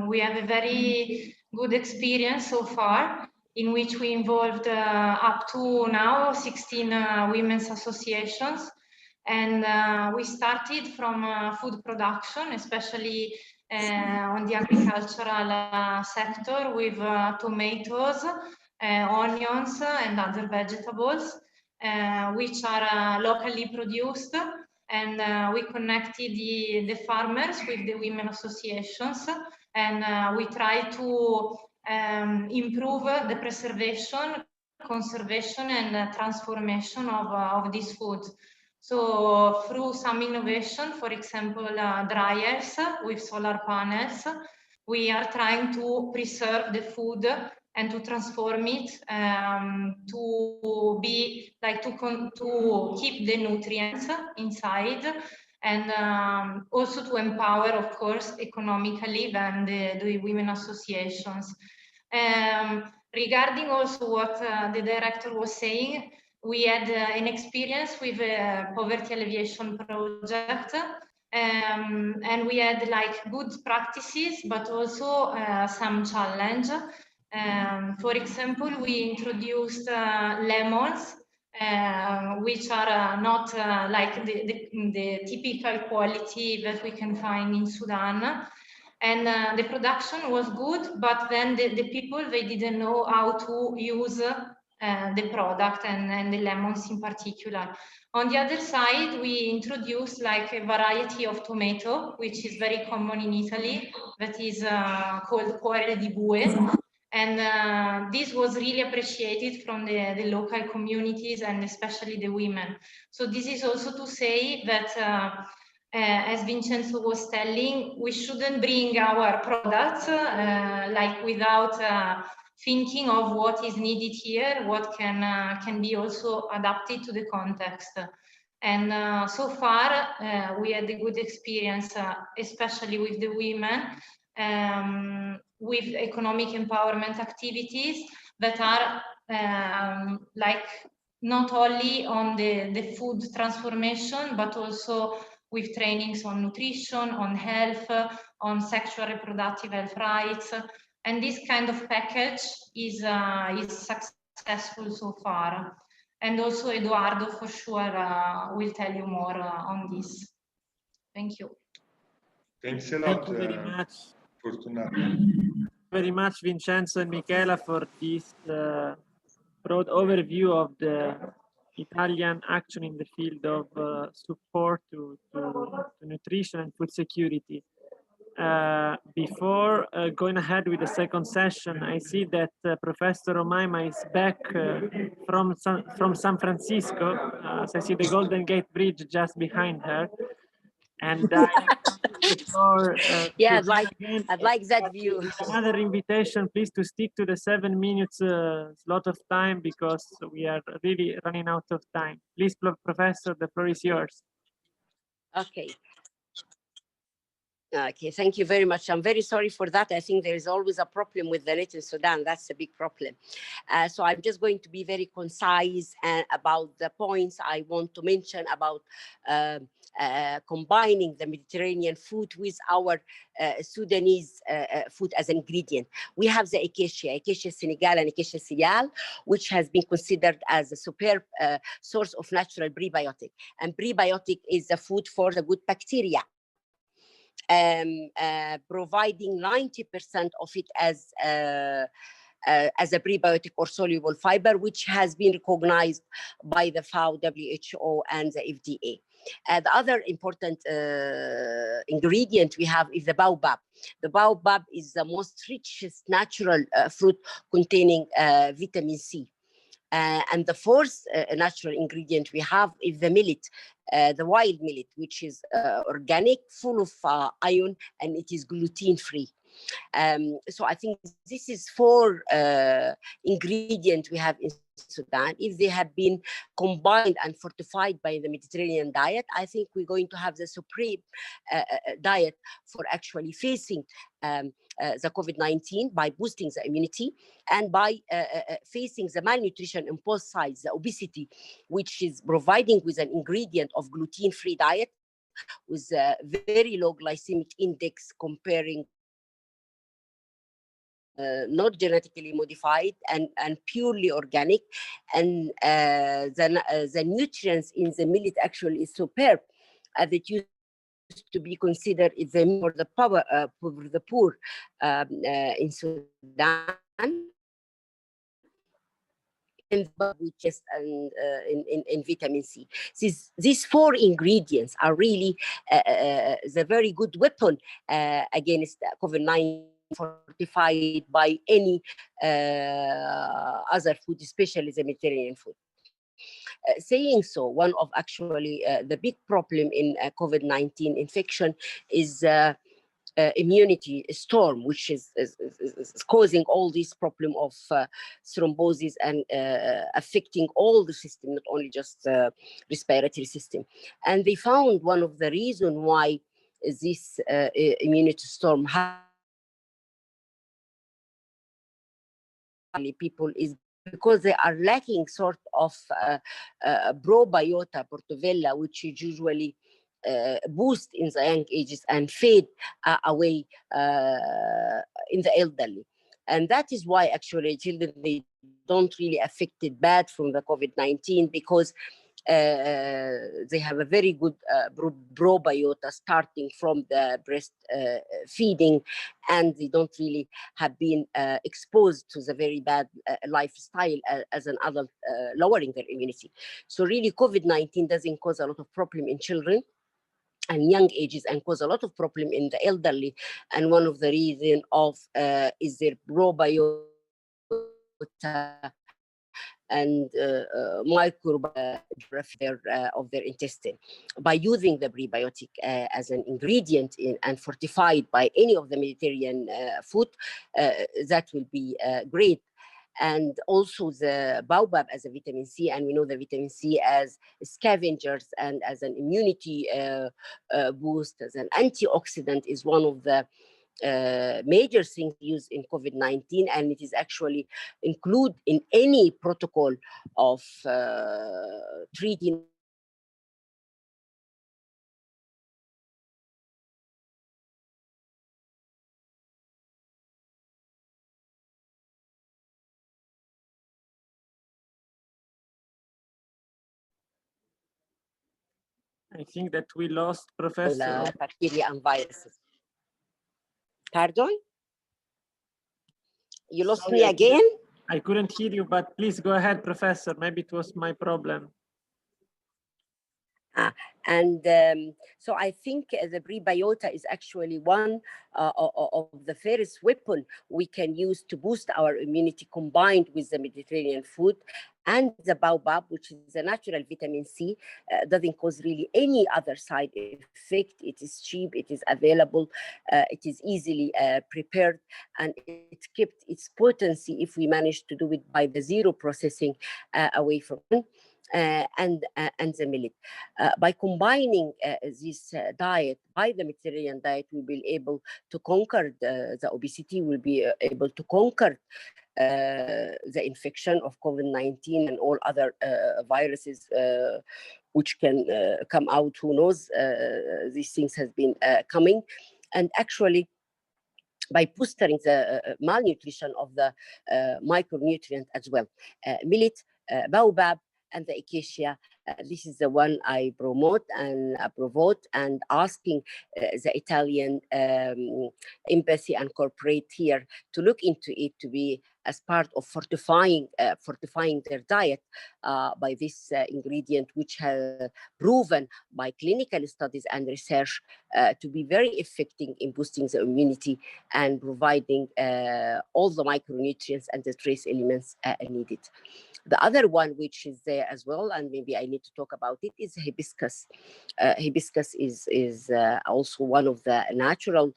we have a very good experience so far. in which we involved up to now 16 women's associations. And we started from food production, especially on the agricultural sector with tomatoes, onions and other vegetables, which are locally produced. And we connected the farmers with the women associations, and we try to improve the preservation, conservation and transformation of these foods. So through some innovation, for example, dryers with solar panels, we are trying to preserve the food and to transform it to be like to keep the nutrients inside, and also to empower, of course, economically then the women associations. Regarding also what the director was saying, we had an experience with a poverty alleviation project, and we had like good practices, but also some challenge. For example, we introduced lemons, which are not like the typical quality that we can find in Sudan. And the production was good, but then the people, they didn't know how to use the product and the lemons in particular. On the other side, we introduced like a variety of tomato, which is very common in Italy, that is called cuore di bue. And this was really appreciated from the local communities and especially the women. So this is also to say that as Vincenzo was telling, we shouldn't bring our products like without thinking of what is needed here, what can be also adapted to the context. And so far, we had a good experience, especially with the women, with economic empowerment activities that are like not only on the food transformation, but also with trainings on nutrition, on health, on sexual reproductive health rights. And this kind of package is successful so far. And also Eduardo for sure will tell you more on this. Thank you. Thanks a lot. Thank you very much. Fortunato. Very much, Vincenzo and Michela, for this broad overview of the Italian action in the field of support to nutrition and food security. Before going ahead with the second session, I see that Professor Omaima is back from San Francisco. So I see the Golden Gate Bridge just behind her. And before, yeah, I'd like that view. Another invitation, please, to stick to the 7 minutes slot of time, because we are really running out of time. Please, Professor, the floor is yours. Okay. Okay, thank you very much. I'm very sorry for that. I think there is always a problem with the net in Sudan. That's a big problem. So I'm just going to be very concise about the points I want to mention about combining the Mediterranean food with our Sudanese food as an ingredient. We have the Acacia Senegal and Acacia Cereal, which has been considered as a superb source of natural prebiotic. And prebiotic is the food for the good bacteria. Providing 90% of it as a prebiotic or soluble fiber, which has been recognized by the FAO, WHO, and the FDA. The other important ingredient we have is the baobab. The baobab is the most richest natural fruit containing vitamin C. And the fourth natural ingredient we have is the millet, the wild millet, which is organic, full of iron, and it is gluten-free. So I think this is 4 ingredients we have in Sudan. If they have been combined and fortified by the Mediterranean diet, I think we're going to have the supreme diet for actually facing the COVID-19 by boosting the immunity and by facing the malnutrition on both sides, the obesity, which is providing with an ingredient of gluten-free diet with a very low glycemic index comparing not genetically modified and purely organic, and the nutrients in the millet actually is superb, as it used to be considered the for the poor in Sudan. Which is in vitamin C. These four ingredients are really the very good weapon against COVID-19, fortified by any other food, especially the Mediterranean food. Saying so, one of actually the big problem in COVID-19 infection is immunity storm, which is causing all this problem of thrombosis and affecting all the system, not only just respiratory system. And they found one of the reasons why this immunity storm people is because they are lacking sort of probiota portovella, which is usually boost in the young ages and fade away in the elderly. And that is why actually children, they don't really affected bad from the COVID-19 because they have a very good probiota starting from the breast feeding, and they don't really have been exposed to the very bad lifestyle as an adult, lowering their immunity. So really COVID-19 doesn't cause a lot of problem in children and young ages and cause a lot of problem in the elderly. And one of the reasons of is their probiota and microbiome of their intestine. By using the prebiotic as an ingredient and fortified by any of the Mediterranean food, that will be great. And also the baobab as a vitamin C, and we know the vitamin C as scavengers and as an immunity boost, as an antioxidant, is one of the major things used in COVID-19, and it is actually included in any protocol of treating I think that we lost Professor. Bacteria and viruses. Pardon? You lost me again? I couldn't hear you, but please go ahead, Professor. Maybe it was my problem. So I think the prebiota is actually one of the first weapon we can use to boost our immunity, combined with the Mediterranean food. And the baobab, which is a natural vitamin C, doesn't cause really any other side effect. It is cheap, it is available, it is easily prepared, and it kept its potency if we manage to do it by the zero processing away from and the millet. By combining this diet by the Mediterranean diet, we'll be able to conquer the obesity, we'll be able to conquer the infection of COVID-19 and all other viruses which can come out. Who knows? These things has been coming. And actually, by boosting the malnutrition of the micronutrient as well. Millet, baobab, and the acacia. This is the one I promote and promote, and asking the Italian embassy and corporate here to look into it, to be as part of fortifying their diet by this ingredient, which has proven by clinical studies and research to be very effective in boosting the immunity and providing all the micronutrients and the trace elements needed. The other one, which is there as well, and maybe I need to talk about it, is hibiscus. Hibiscus is also one of the natural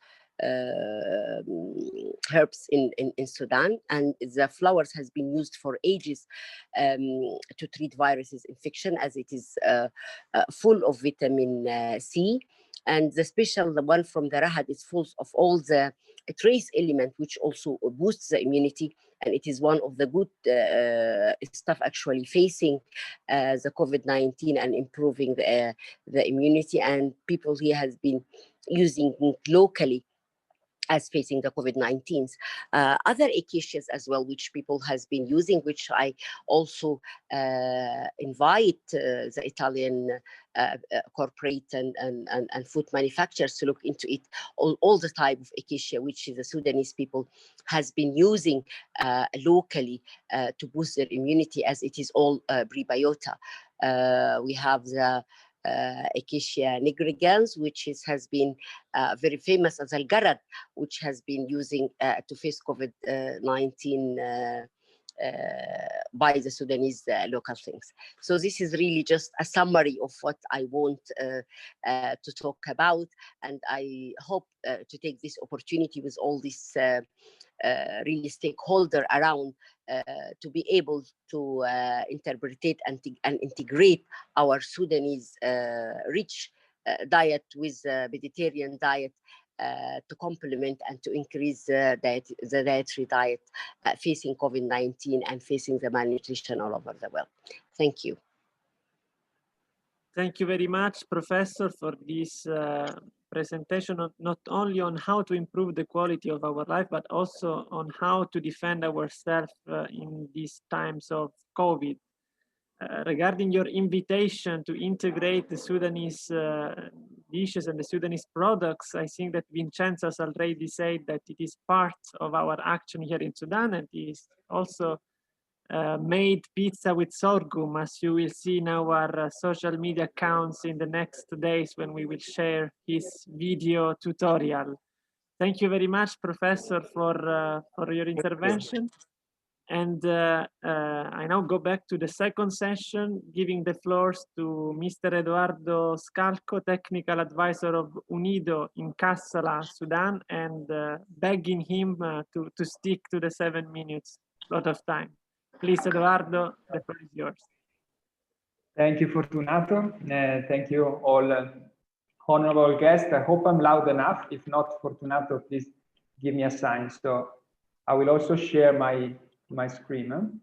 herbs in Sudan, and the flowers has been used for ages to treat viruses infection, as it is full of vitamin C. And the special, the one from the Rahad, is full of all the trace element, which also boosts the immunity. And it is one of the good stuff actually facing the COVID-19 and improving the immunity. And people here has been using it locally as facing the COVID-19. Other acacias as well, which people has been using, which I also invite the Italian corporate and food manufacturers to look into it. All the type of acacia which the Sudanese people has been using locally to boost their immunity, as it is all prebiota. We have the Acacia nigricans, which has been very famous as al-garad, which has been using to face COVID-19 by the Sudanese local things. So this is really just a summary of what I want to talk about, and I hope to take this opportunity with all this really stakeholder around to be able to interpret and integrate our Sudanese rich diet with Mediterranean diet to complement and to increase the dietary diet facing COVID-19 and facing the malnutrition all over the world. Thank you. Thank you very much, Professor, for this presentation, not only on how to improve the quality of our life, but also on how to defend ourselves in these times of COVID. Regarding your invitation to integrate the Sudanese dishes and the Sudanese products, I think that Vincenzo has already said that it is part of our action here in Sudan, and is also made pizza with sorghum, as you will see in our social media accounts in the next days when we will share his video tutorial. Thank you very much, Professor, for your intervention. And I now go back to the second session, giving the floors to Mr. Eduardo Scalco, Technical Advisor of UNIDO in Kassala, Sudan, and begging him to stick to the 7 minutes slot of time. Please, Eduardo, the floor is yours. Thank you, Fortunato. Thank you, all honorable guests. I hope I'm loud enough. If not, Fortunato, please give me a sign. So I will also share my screen.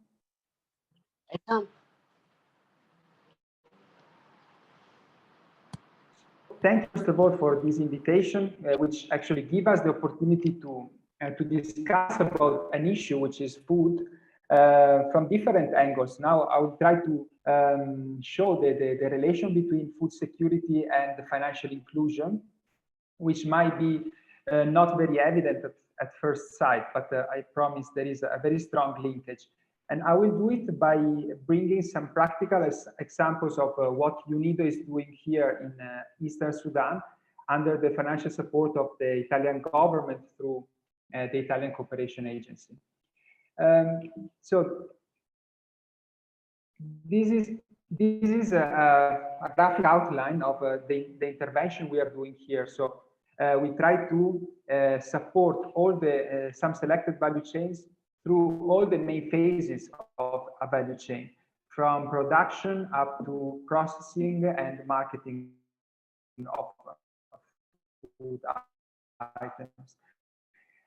Thank you, first of all, for this invitation, which actually give us the opportunity to discuss about an issue, which is food, from different angles. Now, I will try to show the relation between food security and financial inclusion, which might be not very evident at first sight, but I promise there is a very strong linkage. And I will do it by bringing some practical examples of what UNIDO is doing here in Eastern Sudan under the financial support of the Italian government through the Italian Cooperation Agency. So this is a graphic outline of the intervention we are doing here. So we try to support all the some selected value chains through all the main phases of a value chain, from production up to processing and marketing of food items.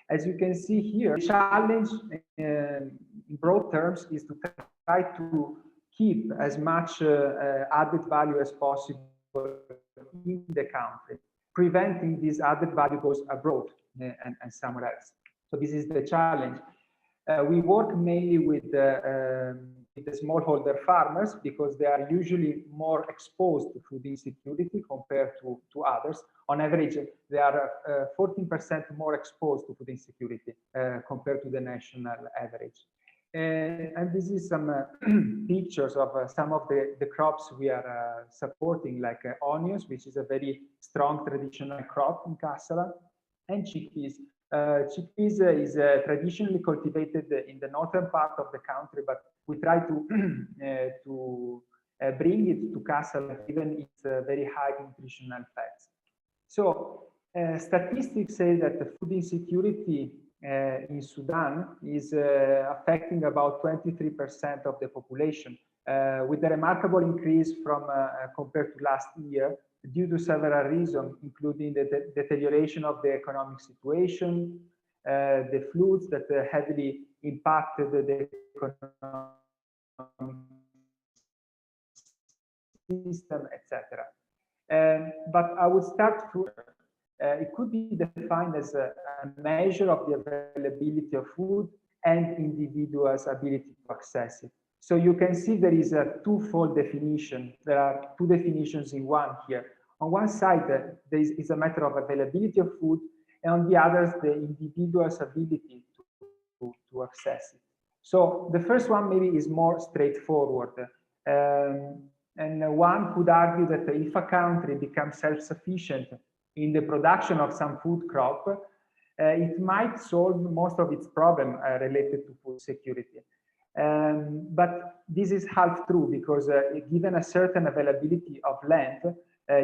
As you can see here, the challenge in broad terms is to try to keep as much added value as possible in the country, preventing this added value goes abroad and somewhere else. So this is the challenge. We work mainly with the smallholder farmers because they are usually more exposed to food insecurity compared to others. On average, they are 14% more exposed to food insecurity compared to the national average. And this is some pictures of some of the crops we are supporting, like onions, which is a very strong traditional crop in Kassala, and chickpeas. Chickpeas is traditionally cultivated in the northern part of the country, but we try to bring it to Kassala given its very high nutritional fats. So statistics say that the food insecurity in Sudan is affecting about 23% of the population, with a remarkable increase from compared to last year, due to several reasons, including the deterioration of the economic situation, the floods that heavily impacted the economic system, etc. But I would start it could be defined as a measure of the availability of food and individuals' ability to access it. So you can see there is a twofold definition. There are two definitions in one here. On one side, there is a matter of availability of food, and on the other, the individual's ability to access it. So the first one maybe is more straightforward. And one could argue that if a country becomes self-sufficient in the production of some food crop, it might solve most of its problem related to food security. But this is half true, because given a certain availability of land,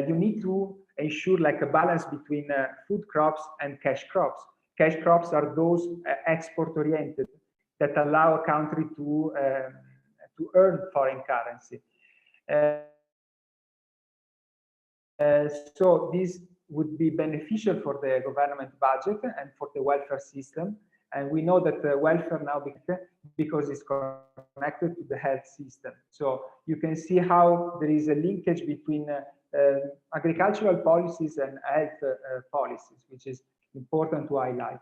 you need to ensure like a balance between food crops and cash crops. Cash crops are those export-oriented that allow a country to earn foreign currency. So this would be beneficial for the government budget and for the welfare system. And we know that the welfare now, because it's connected to the health system. So you can see how there is a linkage between agricultural policies and health policies, which is important to highlight.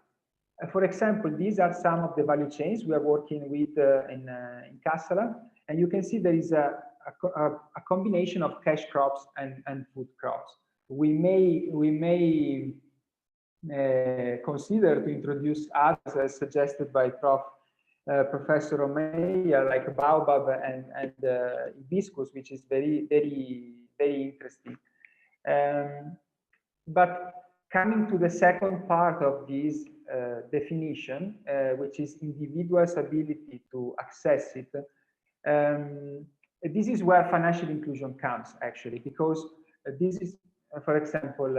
For example, these are some of the value chains we are working with in Kassala. And you can see there is a combination of cash crops and food crops. We may consider to introduce others, as suggested by Professor Omeya, like baobab and hibiscus, which is very interesting. But coming to the second part of this definition, which is individuals' ability to access it, this is where financial inclusion comes, actually, because this is, for example,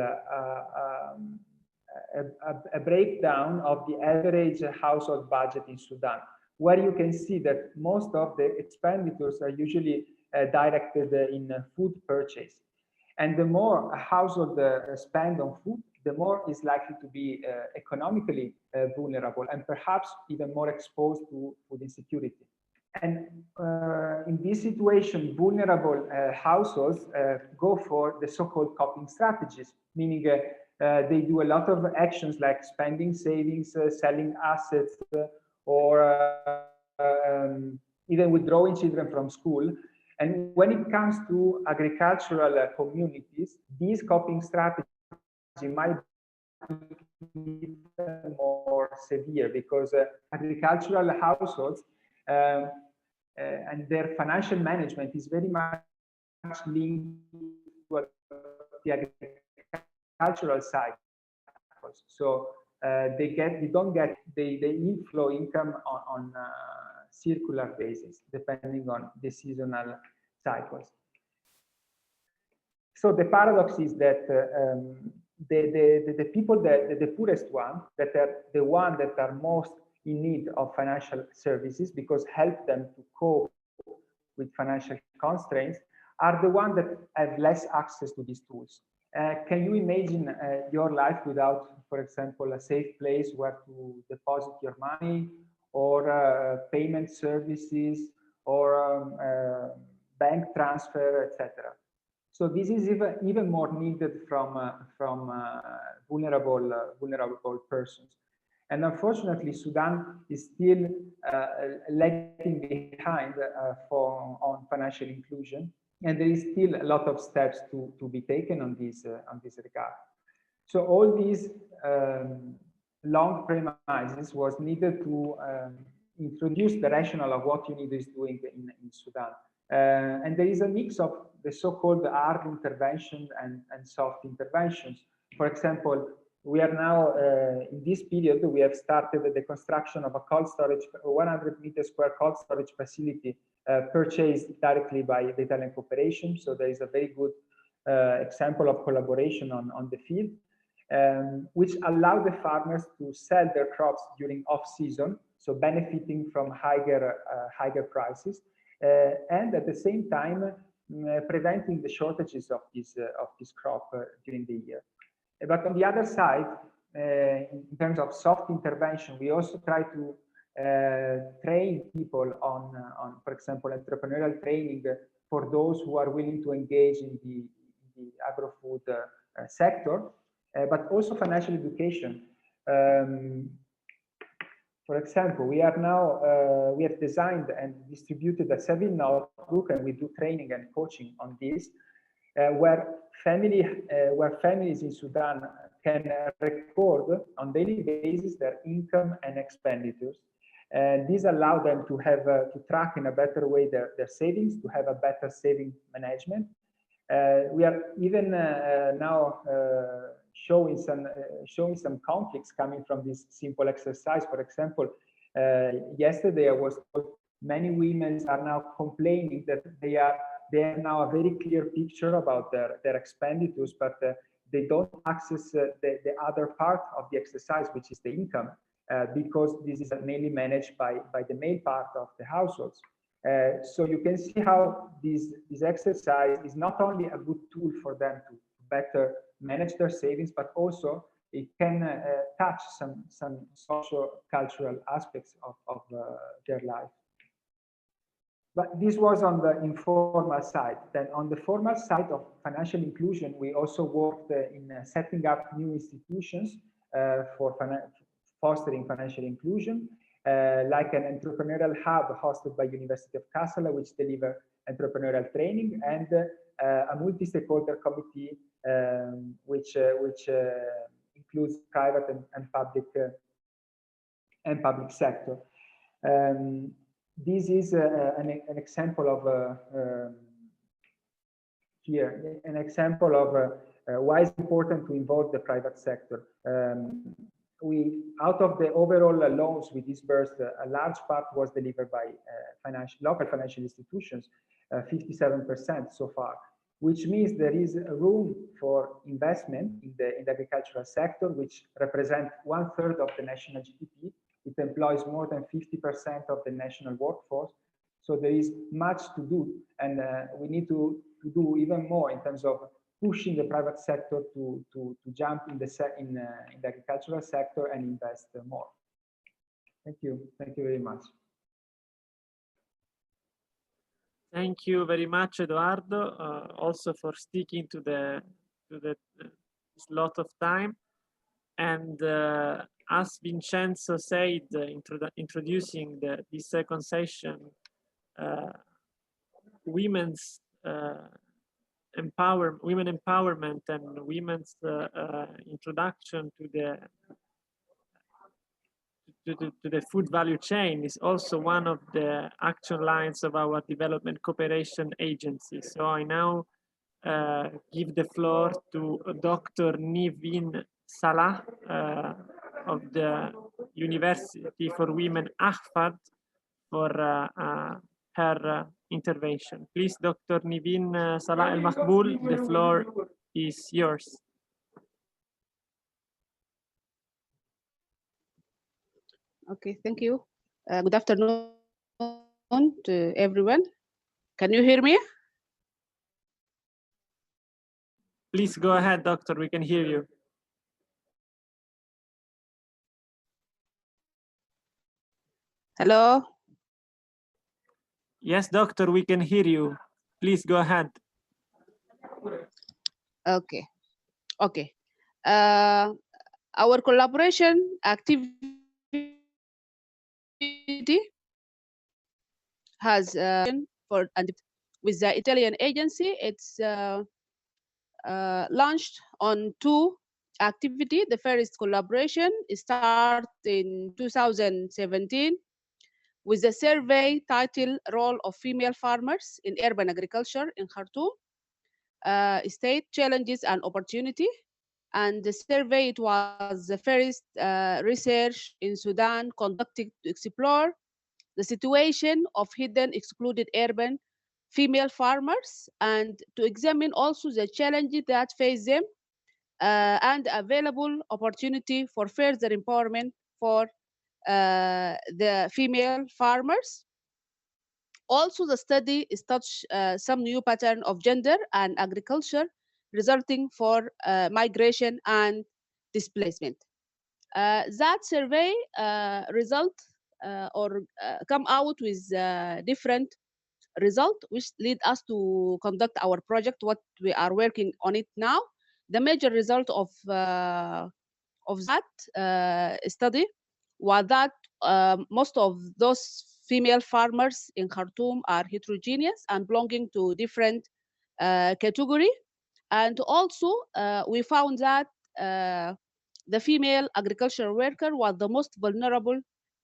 a breakdown of the average household budget in Sudan, where you can see that most of the expenditures are usually directed in food purchase. And the more a household spend on food, the more is likely to be economically vulnerable and perhaps even more exposed to food insecurity. And in this situation, vulnerable households go for the so-called coping strategies, meaning they do a lot of actions like spending savings, selling assets, or even withdrawing children from school. And when it comes to agricultural communities, these coping strategies might be more severe, because agricultural households and their financial management is very much linked to the agricultural cycle. So they don't get the inflow income on a circular basis, depending on the seasonal cycles. So the paradox is that the people, the poorest one, that are the one that are most in need of financial services, because help them to cope with financial constraints, are the ones that have less access to these tools. Can you imagine your life without, for example, a safe place where to deposit your money, or payment services, or bank transfer, etc.? So this is even more needed from vulnerable persons. And unfortunately, Sudan is still lagging behind on financial inclusion, and there is still a lot of steps to be taken on this regard. So all these long premises was needed to introduce the rationale of what UNIDO is doing in Sudan. And there is a mix of the so-called hard intervention and soft interventions. For example, we are now, in this period, we have started the construction of a cold storage, 100-meter square cold storage facility purchased directly by the Italian cooperation. So there is a very good example of collaboration on the field, which allow the farmers to sell their crops during off-season, so benefiting from higher prices, and at the same time preventing the shortages of this crop during the year. But on the other side, in terms of soft intervention, we also try to train people on, for example, entrepreneurial training for those who are willing to engage in the agro-food sector. but also financial education. For example, we have now we have designed and distributed a saving notebook, and we do training and coaching on this, where families in Sudan can record on daily basis their income and expenditures. And these allow them to have to track in a better way their savings, to have a better saving management. We are even now showing some conflicts coming from this simple exercise. For example, yesterday I was told many women are now complaining that they have now a very clear picture about their expenditures, but they don't access the other part of the exercise, which is the income, because this is mainly managed by the male part of the households. So you can see how this exercise is not only a good tool for them to better manage their savings, but also it can touch some socio-cultural aspects of their life. But this was on the informal side. Then on the formal side of financial inclusion, we also worked in setting up new institutions for fostering financial inclusion, like an entrepreneurial hub hosted by University of Kassala, which deliver entrepreneurial training, and a multi-stakeholder committee, which includes private and public sector. This is an example of here, an example of why it's important to involve the private sector. Out of the overall loans we disbursed, a large part was delivered by local financial institutions, 57% so far, which means there is room for investment in the agricultural sector, which represents 1/3 of the national GDP. It employs more than 50% of the national workforce. So there is much to do, and we need to do even more in terms of pushing the private sector to jump in the agricultural sector and invest more. Thank you. Thank you very much. Thank you very much, Eduardo, also for sticking to the slot of time. And as Vincenzo said, introducing this second session, women empowerment and women's introduction to the food value chain is also one of the action lines of our development cooperation agency. So I now give the floor to Dr. Nivin Salah of the University for Women Ahfad for her intervention. Please, Dr. Nivin Salah Al Makboul, the floor is yours. Okay, thank you. Good afternoon to everyone. Can you hear me? Please go ahead, doctor. We can hear you. Hello? Yes, doctor, we can hear you. Please go ahead. Okay. Okay. Our collaboration activity has with the Italian agency. It's launched on 2 activities. The first collaboration started in 2017 with a survey titled Role of Female Farmers in Urban Agriculture in Khartoum, State Challenges and Opportunity. And the survey, it was the first research in Sudan conducted to explore the situation of hidden excluded urban female farmers and to examine also the challenges that face them and available opportunity for further empowerment for the female farmers. Also, the study is touch some new pattern of gender and agriculture resulting for migration and displacement. That survey result come out with different result, which lead us to conduct our project, what we are working on it now. the major result of that study was that most of those female farmers in Khartoum are heterogeneous and belonging to different category. And also we found that the female agricultural worker was the most vulnerable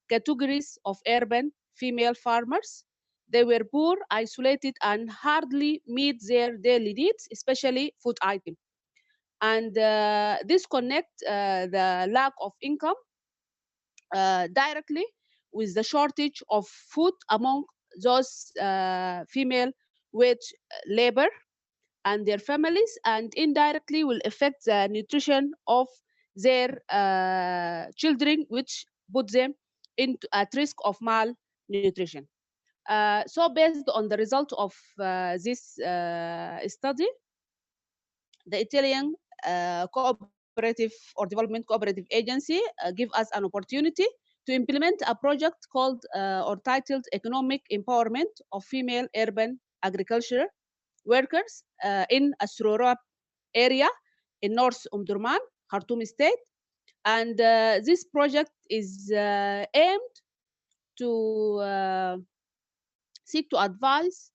categories of urban female farmers. They were poor, isolated, and hardly meet their daily needs, especially food items. And this connects the lack of income directly with the shortage of food among those female wage labor and their families, and indirectly will affect the nutrition of their children, which put them at risk of malnutrition. So based on the result of this study, the Italian cooperative or development cooperative agency give us an opportunity to implement a project called or titled Economic Empowerment of Female Urban Agriculture Workers in Asrorab area in North Omdurman, Khartoum State. And this project is aimed to seek to advise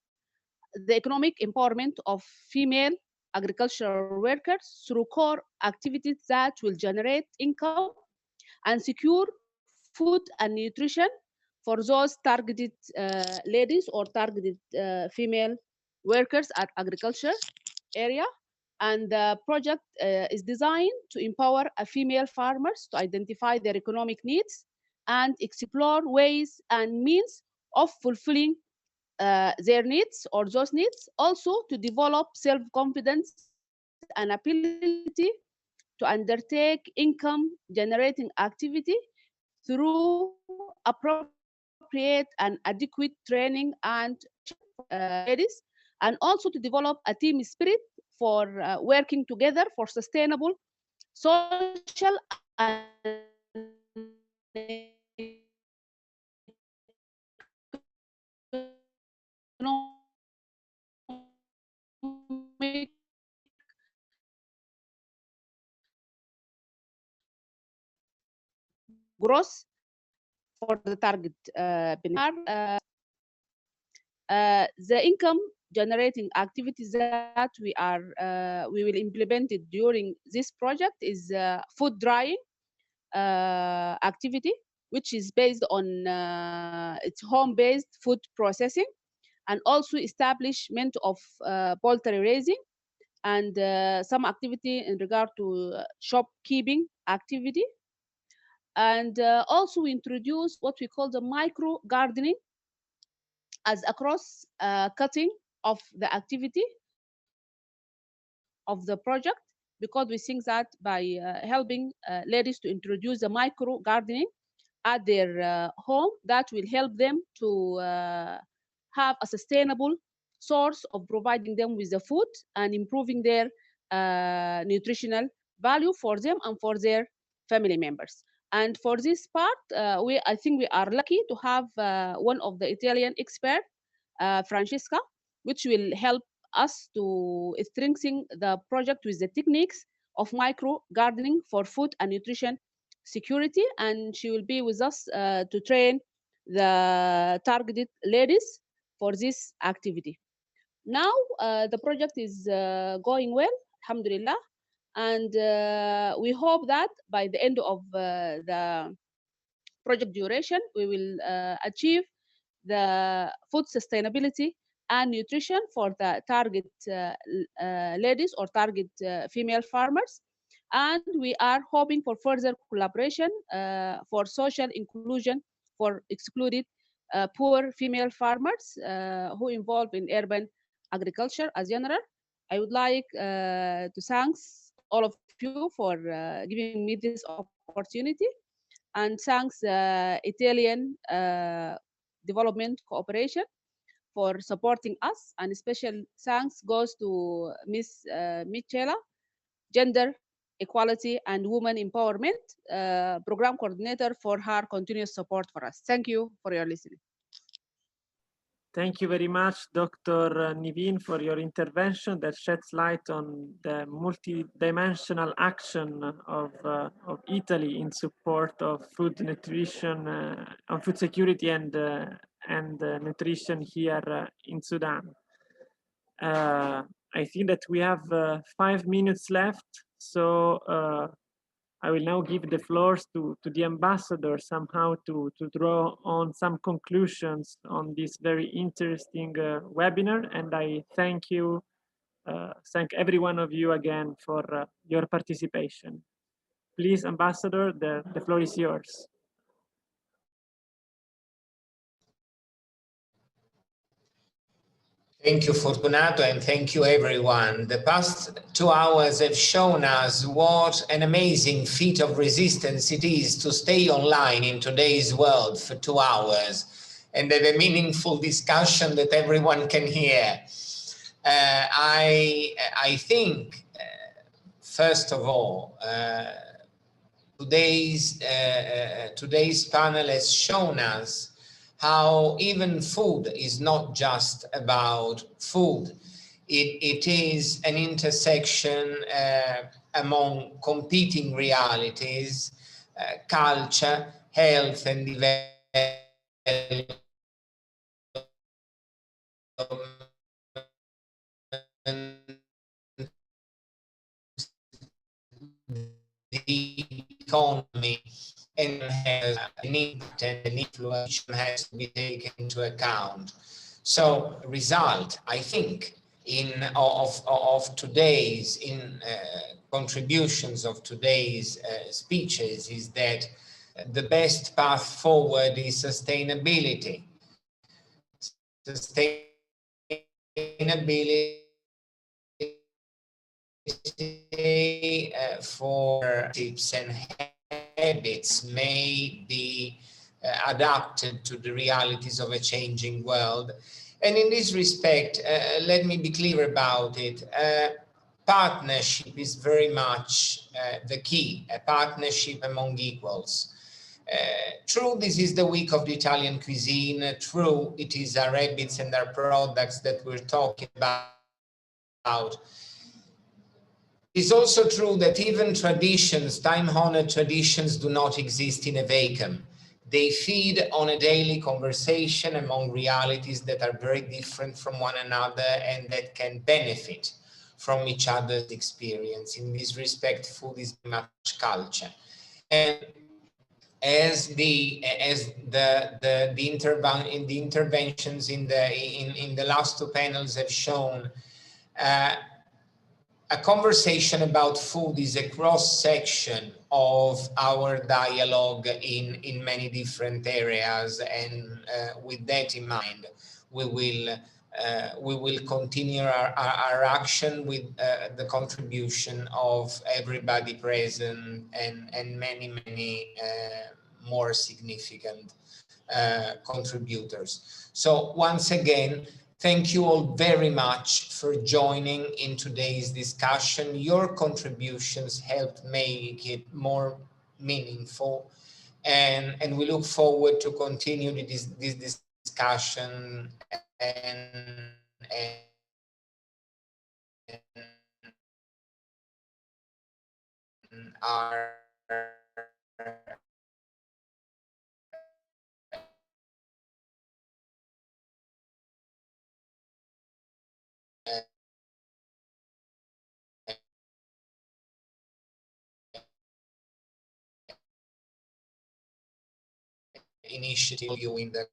the economic empowerment of female agricultural workers through core activities that will generate income and secure food and nutrition for those targeted ladies or targeted female workers at agriculture area. And the project is designed to empower female farmers to identify their economic needs and explore ways and means of fulfilling their needs or those needs, also to develop self-confidence and ability to undertake income-generating activity through appropriate and adequate training and ladies, and also to develop a team spirit for working together for sustainable social and economic growth for the target the income generating activities that we will implement it during this project is food drying activity, which is based on its home-based food processing, and also establishment of poultry raising, and some activity in regard to shopkeeping activity. And also we introduce what we call the micro gardening as a cross cutting of the activity of the project, because we think that by helping ladies to introduce the micro gardening at their home, that will help them to have a sustainable source of providing them with the food and improving their nutritional value for them and for their family members. And for this part, I think we are lucky to have one of the Italian experts, Francesca, which will help us to strengthen the project with the techniques of micro gardening for food and nutrition security. And she will be with us to train the targeted ladies for this activity. Now the project is going well, alhamdulillah. And we hope that by the end of the project duration, we will achieve the food sustainability and nutrition for the target ladies or target female farmers. And we are hoping for further collaboration for social inclusion for excluded poor female farmers who involve in urban agriculture as general. I would like to thank all of you for giving me this opportunity, and thanks Italian Development Cooperation for supporting us, and special thanks goes to Miss Michela, Gender Equality and Women Empowerment Program Coordinator, for her continuous support for us. Thank you for your listening. Thank you very much, Dr. Nivin, for your intervention that sheds light on the multi-dimensional action of Italy in support of food nutrition, on food security and nutrition here in Sudan. I think that we have 5 minutes left, so I will now give the floors to the ambassador somehow to draw on some conclusions on this very interesting webinar. And I thank you, thank every one of you again for your participation. Please, Ambassador, the floor is yours. Thank you, Fortunato, and thank you, everyone. The past 2 hours have shown us what an amazing feat of resistance it is to stay online in today's world for 2 hours and have a meaningful discussion that everyone can hear. I think, first of all, today's panel has shown us how even food is not just about food. It is an intersection among competing realities, culture, health, and development, the economy, and has an impact and an influence has to be taken into account. So, result, I think, of today's contributions of today's speeches is that the best path forward is sustainability. Sustainability for tips and habits may be adapted to the realities of a changing world. And in this respect, let me be clear about it. Partnership is very much the key, a partnership among equals. True, this is the week of the Italian cuisine. True, it is our habits and our products that we're talking about. It's also true that even traditions, time-honored traditions, do not exist in a vacuum. They feed on a daily conversation among realities that are very different from one another and that can benefit from each other's experience. In this respect, food is very much culture. And as the interventions in the last 2 panels have shown, a conversation about food is a cross-section of our dialogue in many different areas, and with that in mind, we will continue our action with the contribution of everybody present and many more significant contributors. So once again, thank you all very much for joining in today's discussion. Your contributions helped make it more meaningful, and we look forward to continue this discussion and our initiative you in the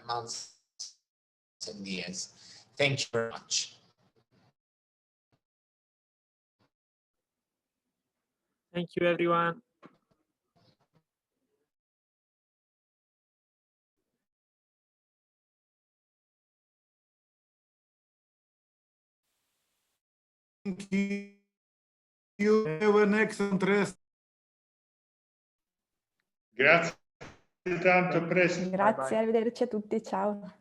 months and years. Thank you very much. Thank you, everyone. Thank you. Have an excellent rest. Grazie tanto, presto. Grazie, arrivederci a tutti, ciao.